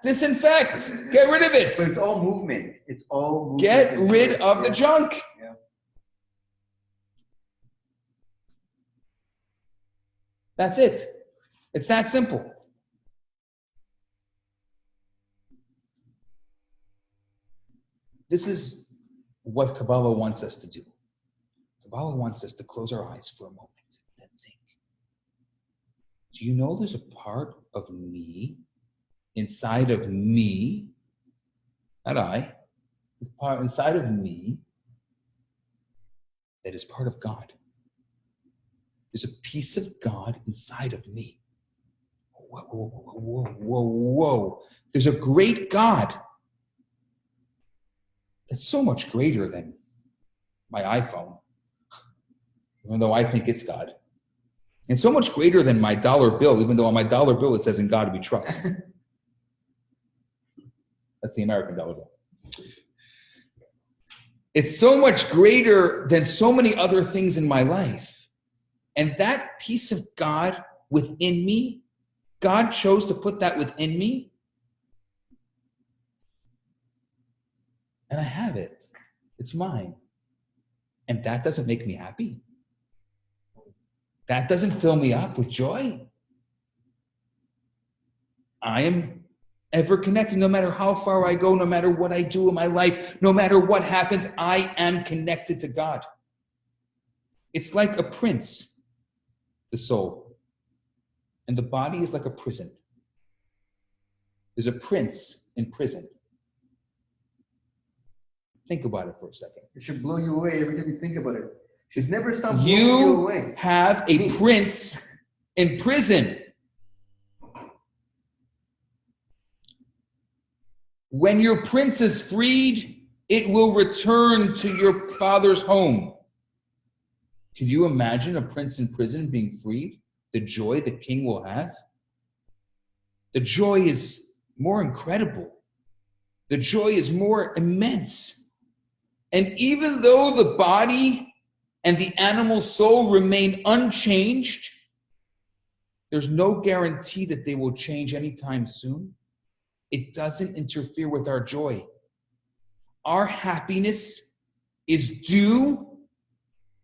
Disinfect. Get rid of it. But it's all movement. It's all movement. Get rid of the junk. Yeah. That's it. It's that simple. This is what Kabbalah wants us to do. Kabbalah wants us to close our eyes for a moment and then think. Do you know there's a part of me, inside of me, not I, the part inside of me that is part of God? There's a piece of God inside of me. Whoa, whoa, whoa, whoa, whoa. There's a great God that's so much greater than my iPhone, even though I think it's God. And so much greater than my dollar bill, even though on my dollar bill it says, in God we trust. That's the American dollar bill. It's so much greater than so many other things in my life. And that piece of God within me, God chose to put that within me. And I have it. It's mine. And that doesn't make me happy. That doesn't fill me up with joy. I am ever connected. No matter how far I go, no matter what I do in my life, no matter what happens, I am connected to God. It's like a prince, the soul. And the body is like a prison. There's a prince in prison. Think about it for a second. It should blow you away every time you think about it. It's never stop blowing you away. You have a prince in prison. When your prince is freed, it will return to your father's home. Could you imagine a prince in prison being freed? The joy the king will have? The joy is more incredible. The joy is more immense. And even though the body and the animal soul remain unchanged, there's no guarantee that they will change anytime soon. It doesn't interfere with our joy. Our happiness is due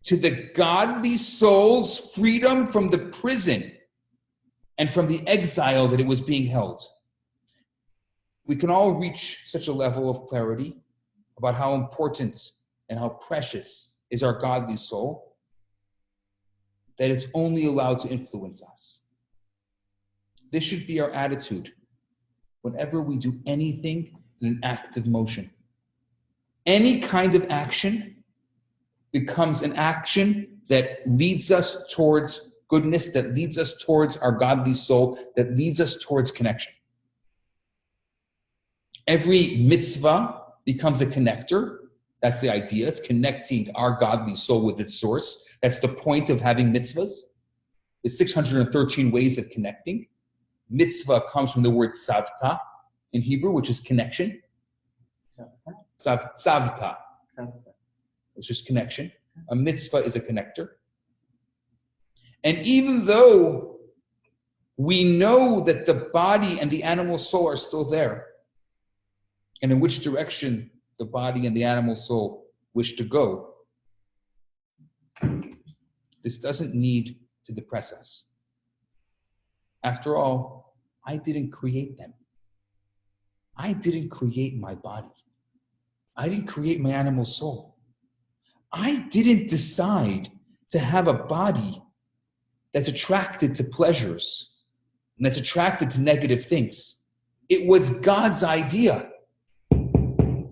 to the godly soul's freedom from the prison and from the exile that it was being held. We can all reach such a level of clarity about how important and how precious is our godly soul, that it's only allowed to influence us. This should be our attitude whenever we do anything in an active motion. Any kind of action becomes an action that leads us towards goodness, that leads us towards our godly soul, that leads us towards connection. Every mitzvah becomes a connector. That's the idea. It's connecting our godly soul with its source. That's the point of having mitzvahs. There's 613 ways of connecting. Mitzvah comes from the word savta in Hebrew, which is connection. Savta. It's just connection. A mitzvah is a connector. And even though we know that the body and the animal soul are still there, and in which direction the body and the animal soul wish to go, this doesn't need to depress us. After all, I didn't create them. I didn't create my body. I didn't create my animal soul. I didn't decide to have a body that's attracted to pleasures and that's attracted to negative things. It was God's idea.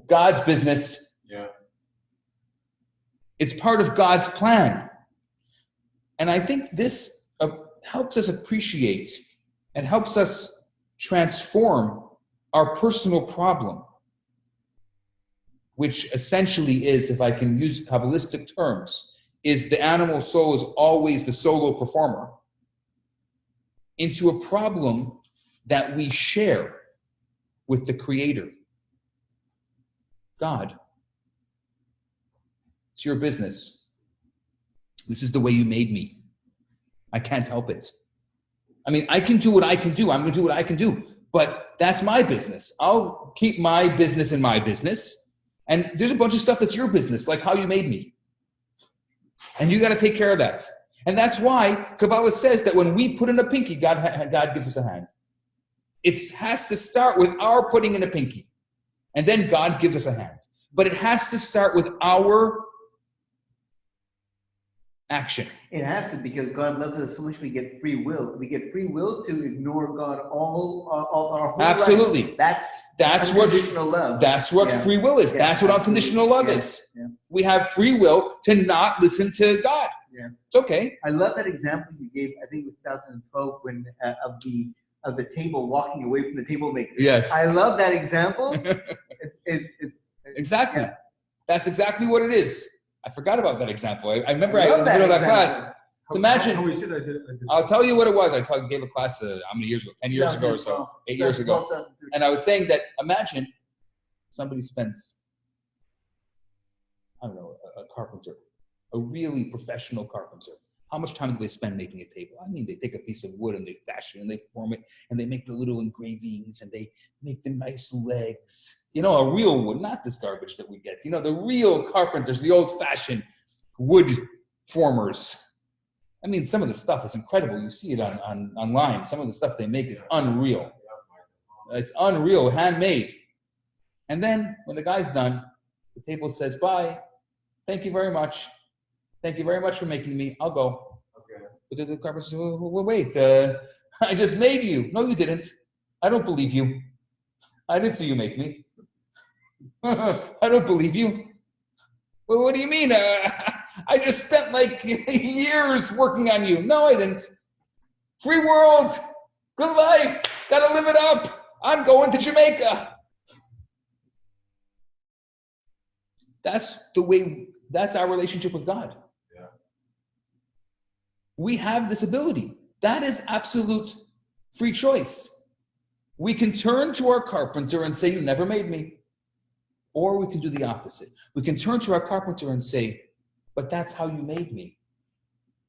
God's business. Yeah. It's part of God's plan. And I think this helps us appreciate and helps us transform our personal problem which essentially is, if I can use Kabbalistic terms, is the animal soul is always the solo performer, into a problem that we share with the Creator, God. It's your business. This is the way you made me. I can't help it. I mean, I can do what I can do. I'm going to do what I can do. But that's my business. I'll keep my business in my business. And there's a bunch of stuff that's your business, like how you made me. And you got to take care of that. And that's why Kabbalah says that when we put in a pinky, God gives us a hand. It has to start with our putting in a pinky. And then God gives us a hand. But it has to start with our action. It has to, because God loves us so much. We get free will. We get free will to ignore God all our whole Absolutely. life. That's unconditional love. That's what free will is. That's what unconditional love is. Yeah. We have free will to not listen to God. Yeah. It's okay. I love that example you gave. I think it was 2012 when of the table walking away from the table maker. Yes. I love that example. it's exactly. Yeah. That's exactly what it is. I forgot about that example. I remember in the middle of that class. So imagine. How is it? I did. I'll tell you what it was. I gave a class how many years ago? 10 years ago or so. 8 years ago. And I was saying that imagine somebody spends, I don't know, a carpenter, a really professional carpenter. How much time do they spend making a table? I mean, they take a piece of wood and they fashion and they form it and they make the little engravings and they make the nice legs. You know, a real wood, not this garbage that we get. You know, the real carpenters, the old-fashioned wood formers. I mean, some of the stuff is incredible. You see it online. Some of the stuff they make is unreal. It's unreal, handmade. And then when the guy's done, the table says, bye. Thank you very much. Thank you very much for making me. I'll go. Okay. But the carpenter says, well, wait, I just made you. No, you didn't. I don't believe you. I didn't see you make me. I don't believe you. Well, what do you mean? I just spent like years working on you. No, I didn't. Free world. Good life. Gotta live it up. I'm going to Jamaica. That's our relationship with God. Yeah. We have this ability. That is absolute free choice. We can turn to our carpenter and say, you never made me. Or we can do the opposite. We can turn to our carpenter and say, but that's how you made me.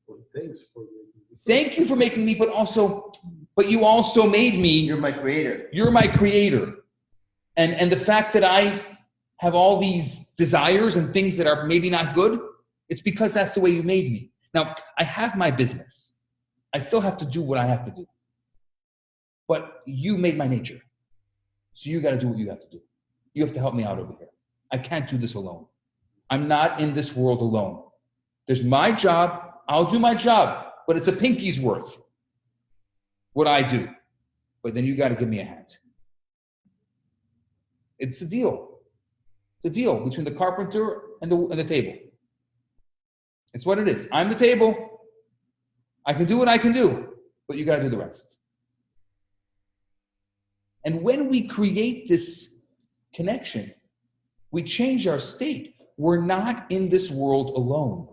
Well, thanks for making me. Thank you for making me, but you also made me. You're my creator. You're my creator. And the fact that I have all these desires and things that are maybe not good, it's because that's the way you made me. Now, I have my business. I still have to do what I have to do. But you made my nature. So you got to do what you have to do. You have to help me out over here. I can't do this alone. I'm not in this world alone. There's my job. I'll do my job, but it's a pinky's worth what I do. But then you got to give me a hand. It's a deal. It's a deal between the carpenter and the table. It's what it is. I'm the table. I can do what I can do, but you got to do the rest. And when we create this connection, we change our state. We're not in this world alone.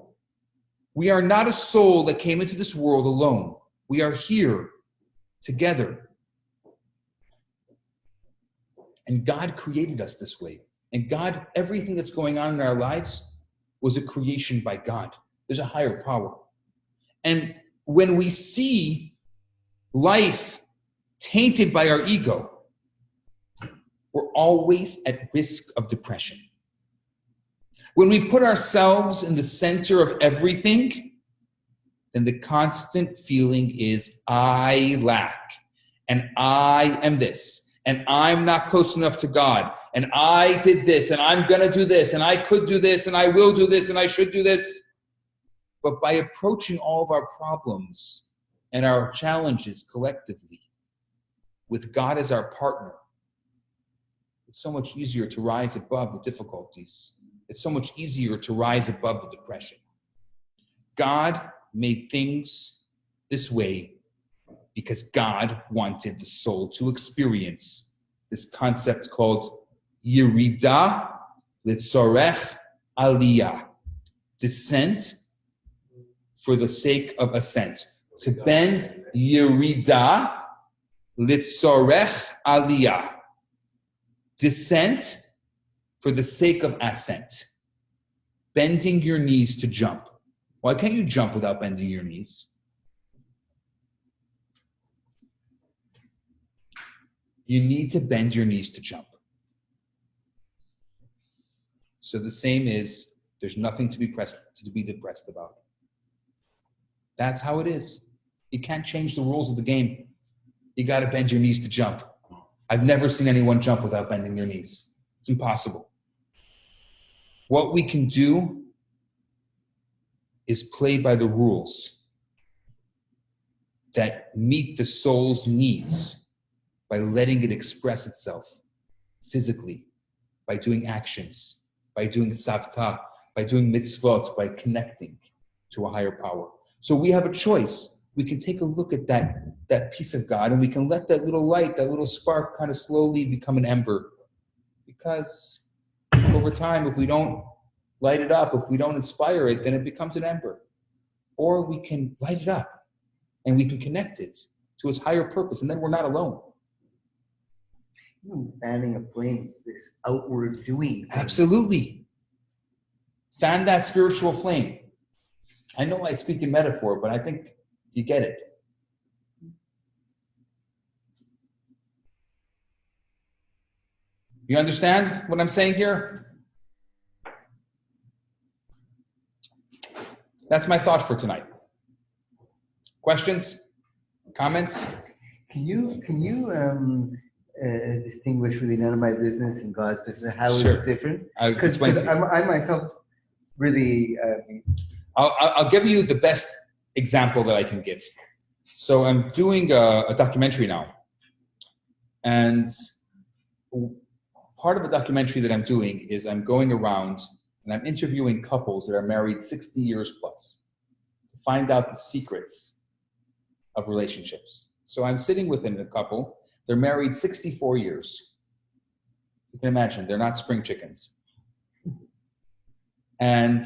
We are not a soul that came into this world alone. We are here together. And God created us this way. And God, everything that's going on in our lives was a creation by God. There's a higher power. And when we see life tainted by our ego, we're always at risk of depression. When we put ourselves in the center of everything, then the constant feeling is, I lack, and I am this, and I'm not close enough to God, and I did this, and I'm going to do this, and I could do this, and I will do this, and I should do this. But by approaching all of our problems and our challenges collectively, with God as our partner, it's so much easier to rise above the difficulties. It's so much easier to rise above the depression. God made things this way because God wanted the soul to experience this concept called Yerida litzorech aliyah. Descent for the sake of ascent. To bend yerida, litzorech aliyah. Descent for the sake of ascent. Bending your knees to jump. Why can't you jump without bending your knees? You need to bend your knees to jump. So the same is, there's nothing to be depressed about. That's how it is. You can't change the rules of the game. You got to bend your knees to jump. I've never seen anyone jump without bending their knees. It's impossible. What we can do is play by the rules that meet the soul's needs by letting it express itself physically, by doing actions, by doing savta, by doing mitzvot, by connecting to a higher power. So we have a choice. We can take a look at that piece of God, and we can let that little light, that little spark kind of slowly become an ember. Because over time, if we don't light it up, if we don't inspire it, then it becomes an ember. Or we can light it up and we can connect it to its higher purpose, and then we're not alone. Fanning a flame is this outward doing. Absolutely. Fan that spiritual flame. I know I speak in metaphor, but I think you get it. You understand what I'm saying here? That's my thought for tonight. Questions? Comments? Can you distinguish really none of my business and God's business? How Sure. it's different? I'll explain to you. I myself really. I'll give you the best example that I can give. So I'm doing a documentary now. And part of the documentary that I'm doing is I'm going around and I'm interviewing couples that are married 60 years plus to find out the secrets of relationships. So I'm sitting within a couple. They're married 64 years. You can imagine, they're not spring chickens. And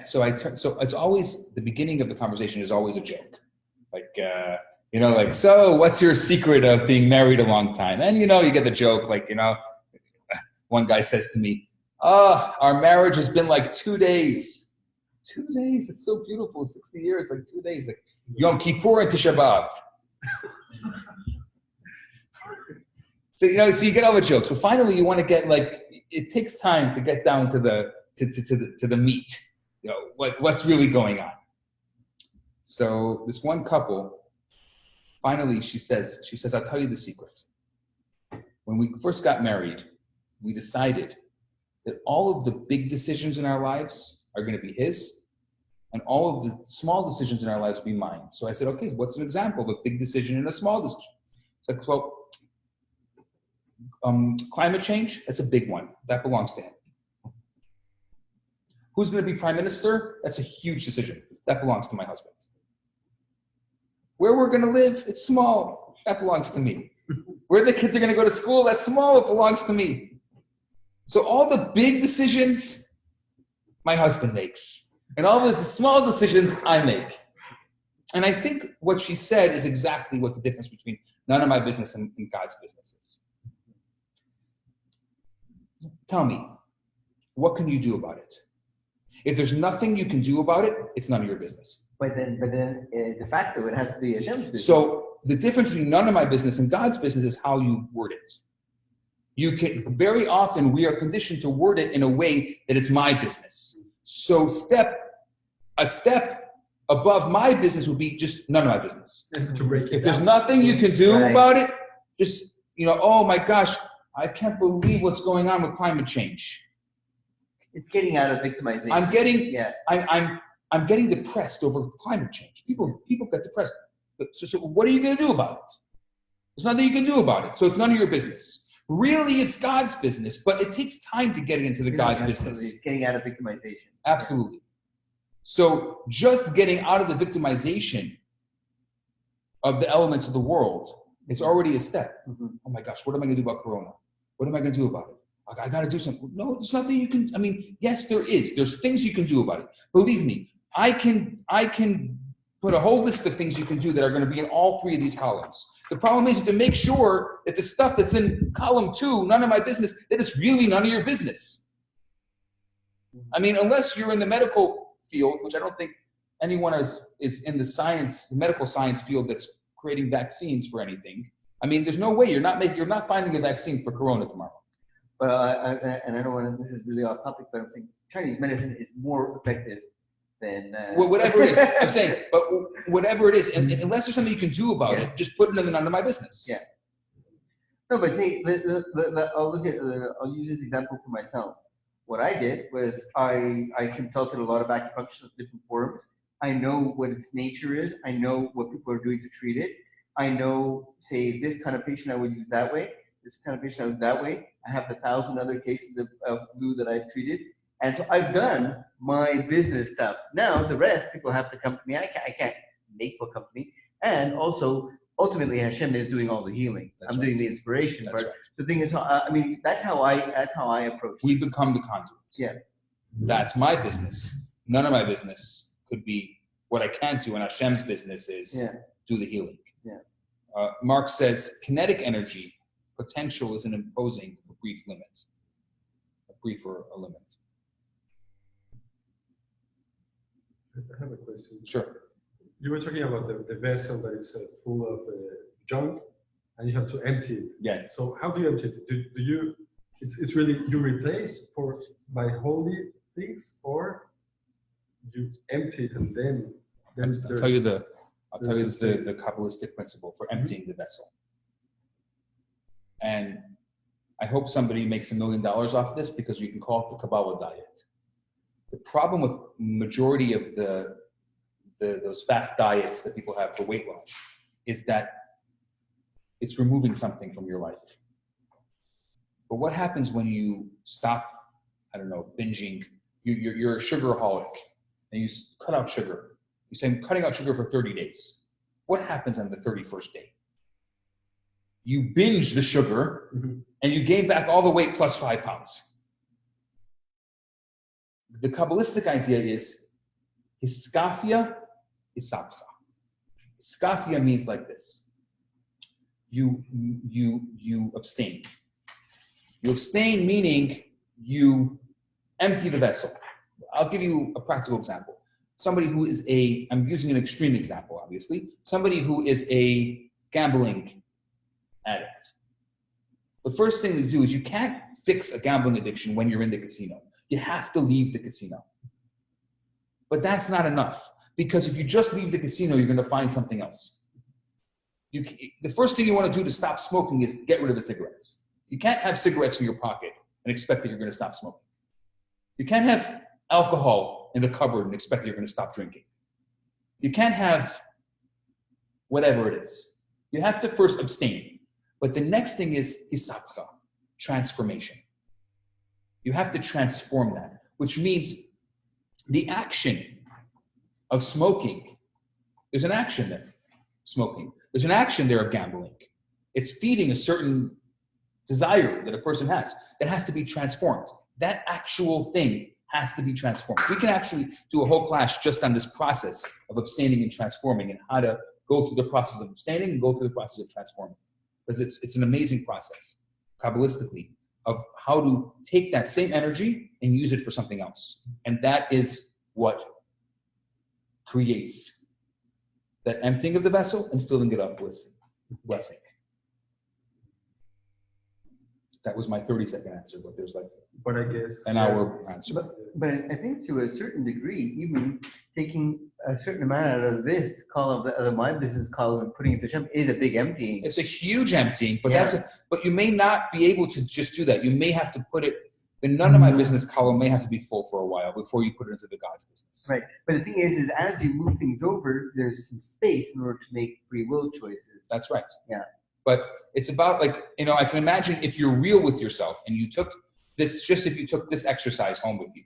so it's always, the beginning of the conversation is always a joke. Like, so what's your secret of being married a long time? And, you get the joke, one guy says to me, our marriage has been like 2 days. 2 days, it's so beautiful, 60 years, like 2 days, like Yom Kippur and Tisha B'Av. So you get all the jokes, but finally you want to get it takes time to get down to the meat, what's really going on. So this one couple, finally she says, I'll tell you the secret. When we first got married, we decided that all of the big decisions in our lives are going to be his, and all of the small decisions in our lives will be mine. So I said, okay, what's an example of a big decision and a small decision? It's like, climate change, that's a big one. That belongs to him. Who's going to be prime minister? That's a huge decision. That belongs to my husband. Where we're going to live, it's small. That belongs to me. Where the kids are going to go to school, that's small. It belongs to me. So all the big decisions, my husband makes. And all the small decisions, I make. And I think what she said is exactly what the difference between none of my business and God's business is. Tell me, what can you do about it? If there's nothing you can do about it, it's none of your business. But then, de facto, it has to be Hashem's business. So the difference between none of my business and God's business is how you word it. Very often we are conditioned to word it in a way that it's my business. So a step above my business would be just none of my business. If there's nothing you can do about it, just, oh my gosh, I can't believe what's going on with climate change. It's getting out of victimization. I'm getting depressed over climate change. People get depressed. So what are you going to do about it? There's nothing you can do about it. So it's none of your business. Really, it's God's business, but it takes time to get into the God's business. It's getting out of victimization. Absolutely. So just getting out of the victimization of the elements of the world It's already a step. Mm-hmm. Oh my gosh, what am I going to do about Corona? What am I going to do about it? I got to do something. No, there's nothing you can. I mean, yes, there is. There's things you can do about it. Believe me, I can put a whole list of things you can do that are going to be in all three of these columns. The problem is to make sure that the stuff that's in column 2, none of my business, that it's really none of your business. I mean, unless you're in the medical field, which I don't think anyone is in the medical science field that's creating vaccines for anything. I mean, there's no way you're not finding a vaccine for Corona tomorrow. But and I don't want to. This is really off topic, but I'm saying Chinese medicine is more effective than. Well, whatever it is, I'm saying, but whatever it is, and unless there's something you can do about it, just put it in none of my business. Yeah. No, but see, I'll use this example for myself. What I did was I consulted a lot of acupuncturists at different forums. I know what its nature is. I know what people are doing to treat it. I know, say, this kind of patient I would use that way. This kind of patient I would that way. I have 1,000 other cases of flu that I've treated. And so I've done my business stuff. Now, the rest, people have to come to me. I can't make people come to me. And also, ultimately, Hashem is doing all the healing. I'm doing the inspiration. That's but right. the thing is, I mean, that's how I approach it. We become the conduits. Yeah. That's my business. None of my business could be what I can do, and Hashem's business is do the healing. Yeah. Mark says, kinetic energy potential is an imposing a brief limit. A brief or a limit. I have a question. Sure. You were talking about the vessel that is full of junk, and you have to empty it. Yes. So how do you empty it? Do you? It's really you replace by holy things, or you empty it and then I'll tell you the Kabbalistic principle for emptying the vessel. And I hope somebody makes $1 million off this, because you can call it the Kabbalah diet. The problem with majority of those fast diets that people have for weight loss is that it's removing something from your life. But what happens when you stop, I don't know, binging? You're a sugaraholic and you cut out sugar. You say, I'm cutting out sugar for 30 days. What happens on the 31st day? You binge the sugar and you gain back all the weight plus 5 pounds. The Kabbalistic idea is hiskafia, hisapcha. Hiskafia means like this. You abstain. You abstain meaning you empty the vessel. I'll give you a practical example. Somebody who is I'm using an extreme example, obviously. Somebody who is a gambling addict. The first thing to do is you can't fix a gambling addiction when you're in the casino. You have to leave the casino. But that's not enough, because if you just leave the casino, you're going to find something else. The first thing you want to do to stop smoking is get rid of the cigarettes. You can't have cigarettes in your pocket and expect that you're going to stop smoking. You can't have alcohol in the cupboard and expect that you're going to stop drinking. You can't have whatever it is. You have to first abstain. But the next thing is hisapcha, transformation. You have to transform that, which means the action of smoking. There's an action there, smoking. There's an action there of gambling. It's feeding a certain desire that a person has that has to be transformed. That actual thing has to be transformed. We can actually do a whole class just on this process of abstaining and transforming, and how to go through the process of abstaining and go through the process of transforming. Because it's an amazing process, Kabbalistically, of how to take that same energy and use it for something else. And that is what creates that emptying of the vessel and filling it up with blessing. That was my 30-second answer, but there's like But I guess an hour answer. But I think to a certain degree, even taking a certain amount out of this column, out of my business column, and putting it to Hashem is a big emptying. It's a huge emptying, but but you may not be able to just do that. You may have to put it, the none of my business column may have to be full for a while before you put it into the God's business. Right. But the thing is as you move things over, there's some space in order to make free will choices. That's right. Yeah. But it's about I can imagine if you're real with yourself and you took this, just if you took this exercise home with you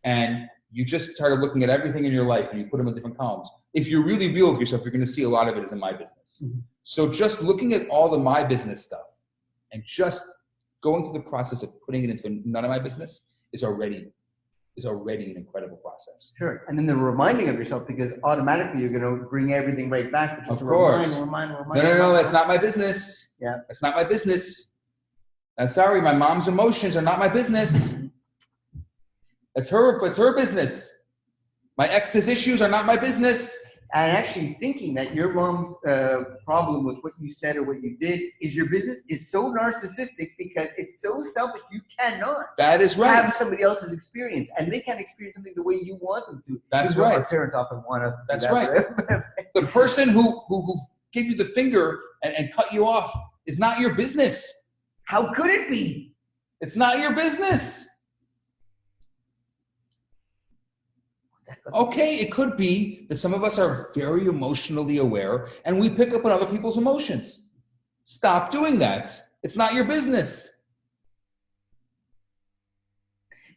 and you just started looking at everything in your life and you put them in different columns. If you're really real with yourself, you're going to see a lot of it is in my business. Mm-hmm. So just looking at all the my business stuff and just going through the process of putting it into none of my business is already an incredible process. Sure. And then the reminding of yourself, because automatically you're going to bring everything right back. Which is Of course. Remind. No, that's not my business. Yeah. That's not my business. I'm sorry, my mom's emotions are not my business. It's her business. My ex's issues are not my business. And actually thinking that your mom's problem with what you said or what you did is your business is so narcissistic because it's so selfish. You cannot That is right. have somebody else's experience, and they can't experience something the way you want them to. That's Even though right. Our parents often want us to That's do that. right. The person who gave you the finger and cut you off is not your business. How could it be? It's not your business. Okay, it could be that some of us are very emotionally aware and we pick up on other people's emotions. Stop doing that. It's not your business.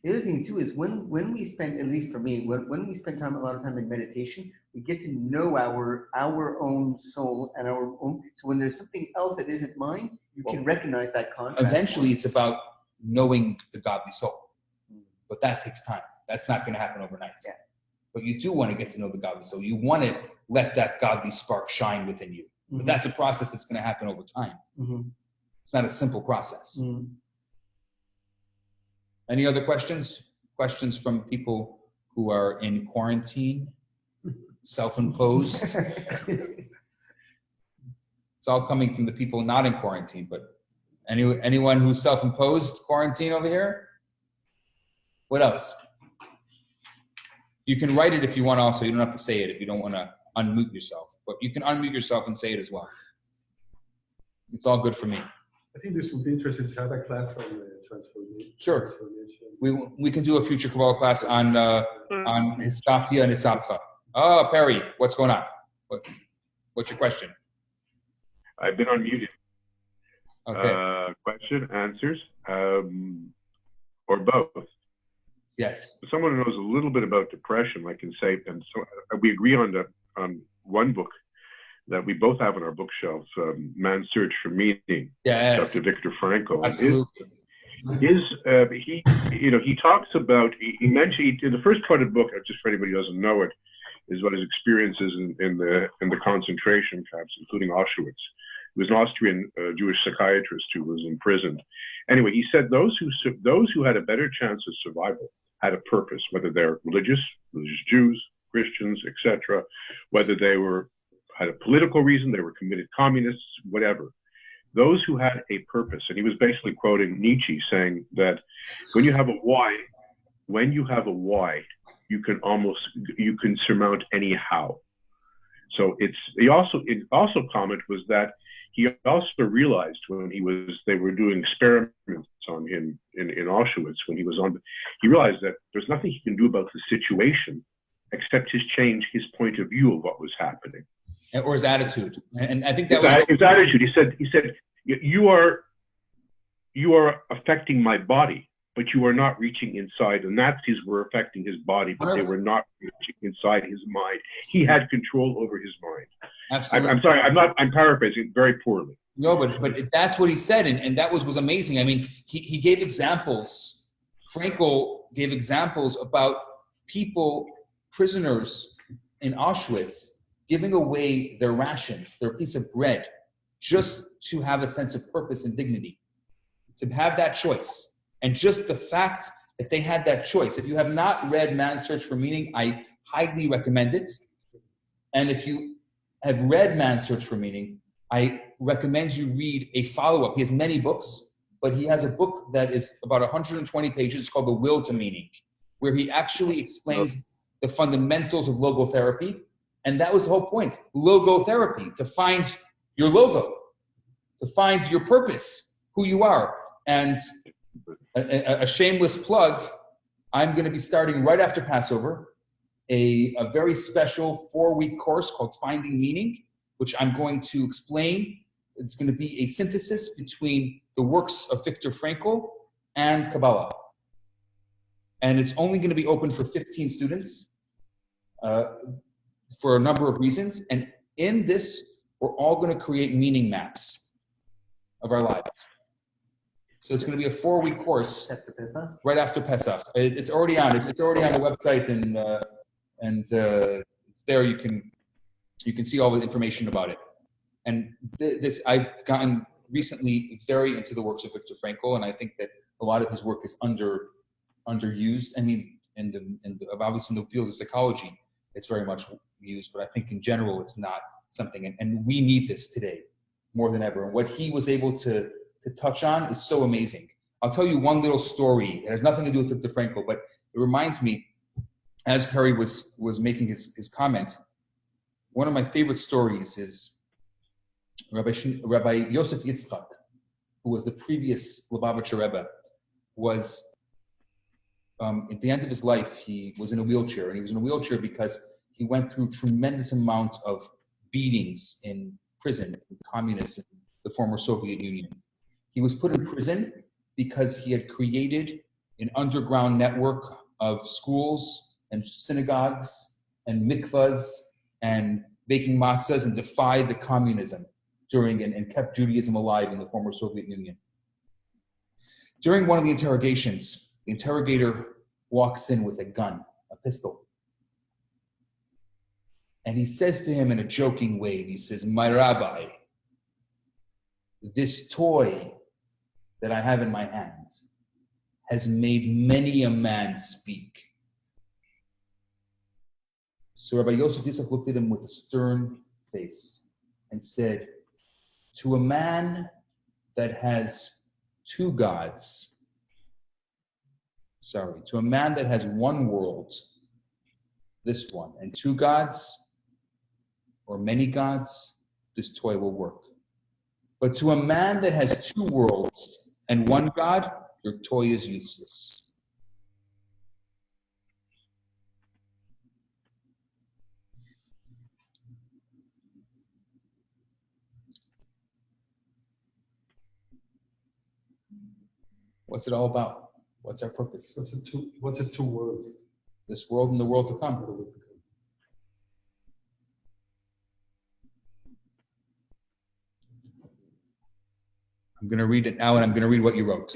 The other thing too is when we spend, at least for me, when we spend a lot of time in meditation, we get to know our own soul and our own. So when there's something else that isn't mine, you can recognize that contrast. Eventually, it's about knowing the godly soul, but that takes time. That's not going to happen overnight. Yeah. But you do want to get to know the godly soul. You want to let that godly spark shine within you. Mm-hmm. But that's a process that's going to happen over time. Mm-hmm. It's not a simple process. Mm-hmm. Any other questions? Questions from people who are in quarantine, self-imposed? It's all coming from the people not in quarantine, but anyone who's self-imposed quarantine over here? What else? You can write it if you want also. You don't have to say it if you don't want to unmute yourself. But you can unmute yourself and say it as well. It's all good for me. I think this would be interesting to have a class on transformation. Sure. We can do a future Kabbalah class on Histafia and Hisapcha. Oh, Perry, what's going on? What's your question? I've been unmuted. Okay. Question, answers, or both. Yes. Someone who knows a little bit about depression, I can say, and so we agree on one book that we both have on our bookshelves, Man's Search for Meaning. Yes. Dr. Viktor Frankl. Absolutely. He talks about, he mentioned in the first part of the book, just for anybody who doesn't know it, is about his experiences in the concentration camps, including Auschwitz. He was an Austrian Jewish psychiatrist who was imprisoned. Anyway, he said those who had a better chance of survival had a purpose, whether they're religious Jews, Christians, etc., whether they had a political reason, they were committed communists, whatever. Those who had a purpose, and he was basically quoting Nietzsche saying that when you have a why, you can surmount any how. So it also comment was that he also realized when they were doing experiments on him in Auschwitz when he was on, he realized that there's nothing he can do about the situation except change his point of view of what was happening. Or his attitude. And I think that was his attitude. He said, you are affecting my body, but you are not reaching inside. The Nazis were affecting his body, but they were not reaching inside his mind. He had control over his mind. Absolutely. I'm sorry, I'm paraphrasing very poorly. No, but that's what he said, and that was amazing. I mean, he gave examples. Frankl gave examples about people, prisoners in Auschwitz, giving away their rations, their piece of bread, just to have a sense of purpose and dignity, to have that choice. And just the fact that they had that choice. If you have not read Man's Search for Meaning, I highly recommend it. And if you have read Man's Search for Meaning, I recommend you read a follow-up. He has many books, but he has a book that is about 120 pages. It's called The Will to Meaning, where he actually explains the fundamentals of logotherapy. And that was the whole point, logotherapy, to find your logo, to find your purpose, who you are. And a shameless plug, I'm going to be starting right after Passover a very special 4-week course called Finding Meaning, which I'm going to explain. It's going to be a synthesis between the works of Viktor Frankl and Kabbalah. And it's only going to be open for 15 students for a number of reasons. And in this, we're all going to create meaning maps of our lives. So it's going to be a 4-week course right after Pesach. It's already on. It's already on the website, and it's there. You can see all the information about it. And this I've gotten recently very into the works of Viktor Frankl, and I think that a lot of his work is underused. I mean, obviously in the field of psychology, it's very much used, but I think in general it's not something. And we need this today more than ever. And what he was able to touch on is so amazing. I'll tell you one little story. It has nothing to do with Viktor Frankl, but it reminds me, as Perry was making his comment, one of my favorite stories is Rabbi Yosef Yitzchak, who was the previous Lubavitcher Rebbe, was at the end of his life, he was in a wheelchair, and he was in a wheelchair because he went through tremendous amount of beatings in prison, in communism, the former Soviet Union. He was put in prison because he had created an underground network of schools and synagogues and mikvahs and baking matzahs and defied the communism and kept Judaism alive in the former Soviet Union. During one of the interrogations, the interrogator walks in with a gun, a pistol. And he says to him in a joking way, he says, "My rabbi, this toy that I have in my hand has made many a man speak." So Rabbi Yosef Yitzchak looked at him with a stern face and said, "To a man that has two gods, to a man that has one world, this one, and two gods, or many gods, this toy will work. But to a man that has two worlds and one God, your toy is useless." What's it all about? What's our purpose? What's it two worlds? This world and the world to come. I'm going to read it now, and I'm going to read what you wrote.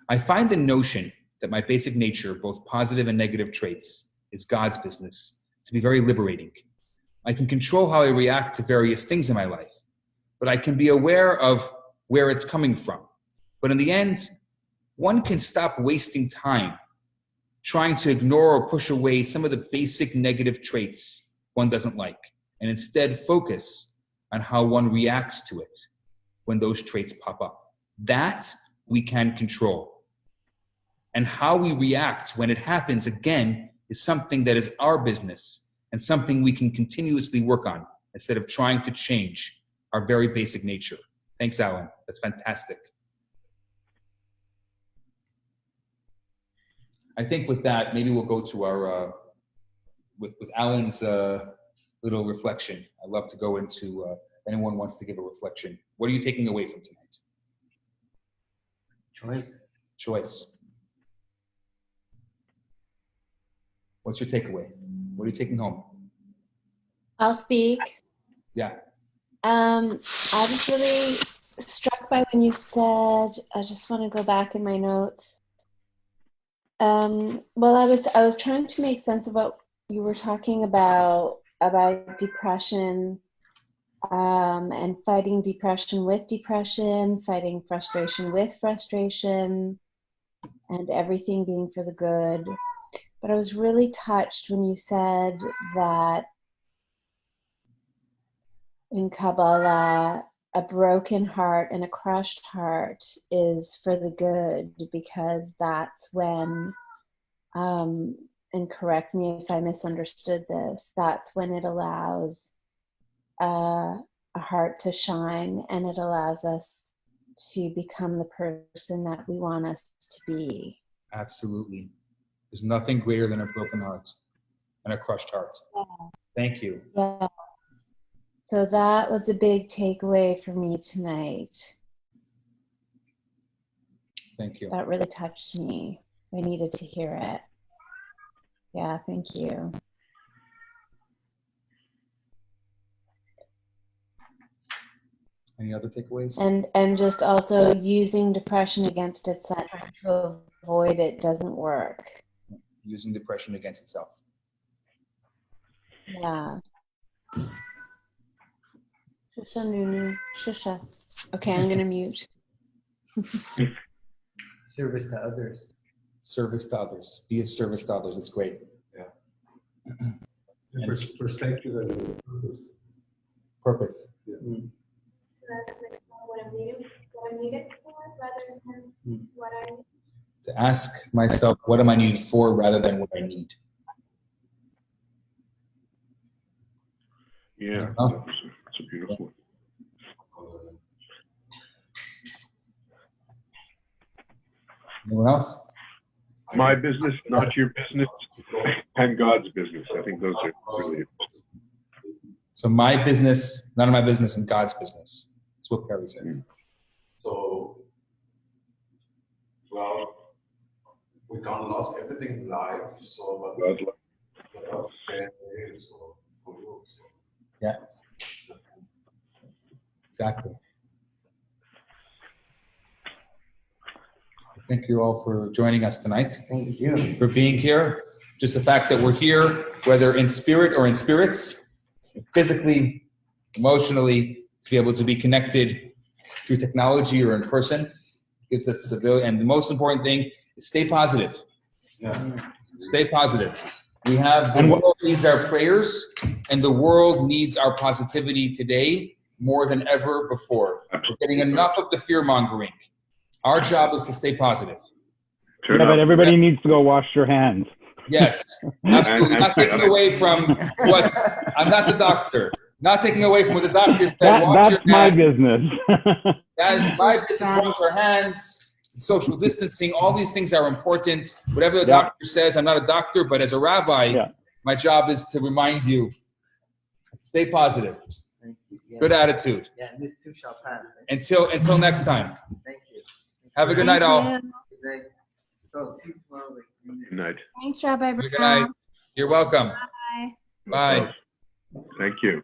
"I find the notion that my basic nature, both positive and negative traits, is God's business to be very liberating. I can control how I react to various things in my life, but I can be aware of where it's coming from. But in the end, one can stop wasting time trying to ignore or push away some of the basic negative traits one doesn't like, and instead focus on how one reacts to it when those traits pop up. That we can control. And how we react when it happens again is something that is our business and something we can continuously work on instead of trying to change our very basic nature." Thanks, Alan. That's fantastic. I think with that, maybe we'll go to our, with Alan's little reflection. I'd love to go into, anyone wants to give a reflection. What are you taking away from tonight? Choice. What's your takeaway? What are you taking home? I'll speak. Yeah. I was really struck by when you said, I just want to go back in my notes. Well, I was trying to make sense of what you were talking about depression, and fighting depression with depression, fighting frustration with frustration, and everything being for the good. But I was really touched when you said that in Kabbalah, a broken heart and a crushed heart is for the good, because that's when, and correct me if I misunderstood this, that's when it allows a heart to shine, and it allows us to become the person that we want us to be. Absolutely. There's nothing greater than a broken heart and a crushed heart. Yeah. Thank you. Yeah. So that was a big takeaway for me tonight. Thank you. That really touched me. I needed to hear it. Yeah, thank you. Any other takeaways? And just also using depression against itself, trying to avoid it doesn't work. Using depression against itself. Yeah. Shusha, Nunu. Shusha. Okay, I'm gonna mute. Service to others. Service to others. Be of service to others. It's great. And perspective and purpose. Purpose. Yeah. That's like what I'm needed for rather than what I need. To ask myself, what am I needed for rather than what I need. Yeah, Uh-huh. that's a beautiful one. Anyone else? My business, not your business, and God's business. I think those are really. So my business, none of my business, and God's business. That's what Perry says. So, well, we can't lose everything in life. So, but that's so for you. So. Yeah. Exactly. Thank you all for joining us tonight. Thank you. For being here. Just the fact that we're here, whether in spirit or in spirits, physically, emotionally, to be able to be connected through technology or in person, gives us stability. And the most important thing is stay positive. Yeah. Stay positive. The world needs our prayers, and the world needs our positivity today more than ever before. We're getting enough of the fear-mongering. Our job is to stay positive. Yeah, but everybody needs to go wash their hands. Yes, absolutely. Not taking away from what, I'm not the doctor. Not taking away from what the doctor said. That's my business. That is my business. Wash our hands, social distancing, all these things are important. Whatever the doctor says, I'm not a doctor, but as a rabbi, my job is to remind you, stay positive. Thank you. Yeah. Good attitude. Yeah, and this too shall pass. Until next time. Thank you. Have a good night, all. Good night. So, see you tomorrow. Good night. Thanks, Rabbi Good Bernath. night. You're welcome. Bye. Bye. Thank you.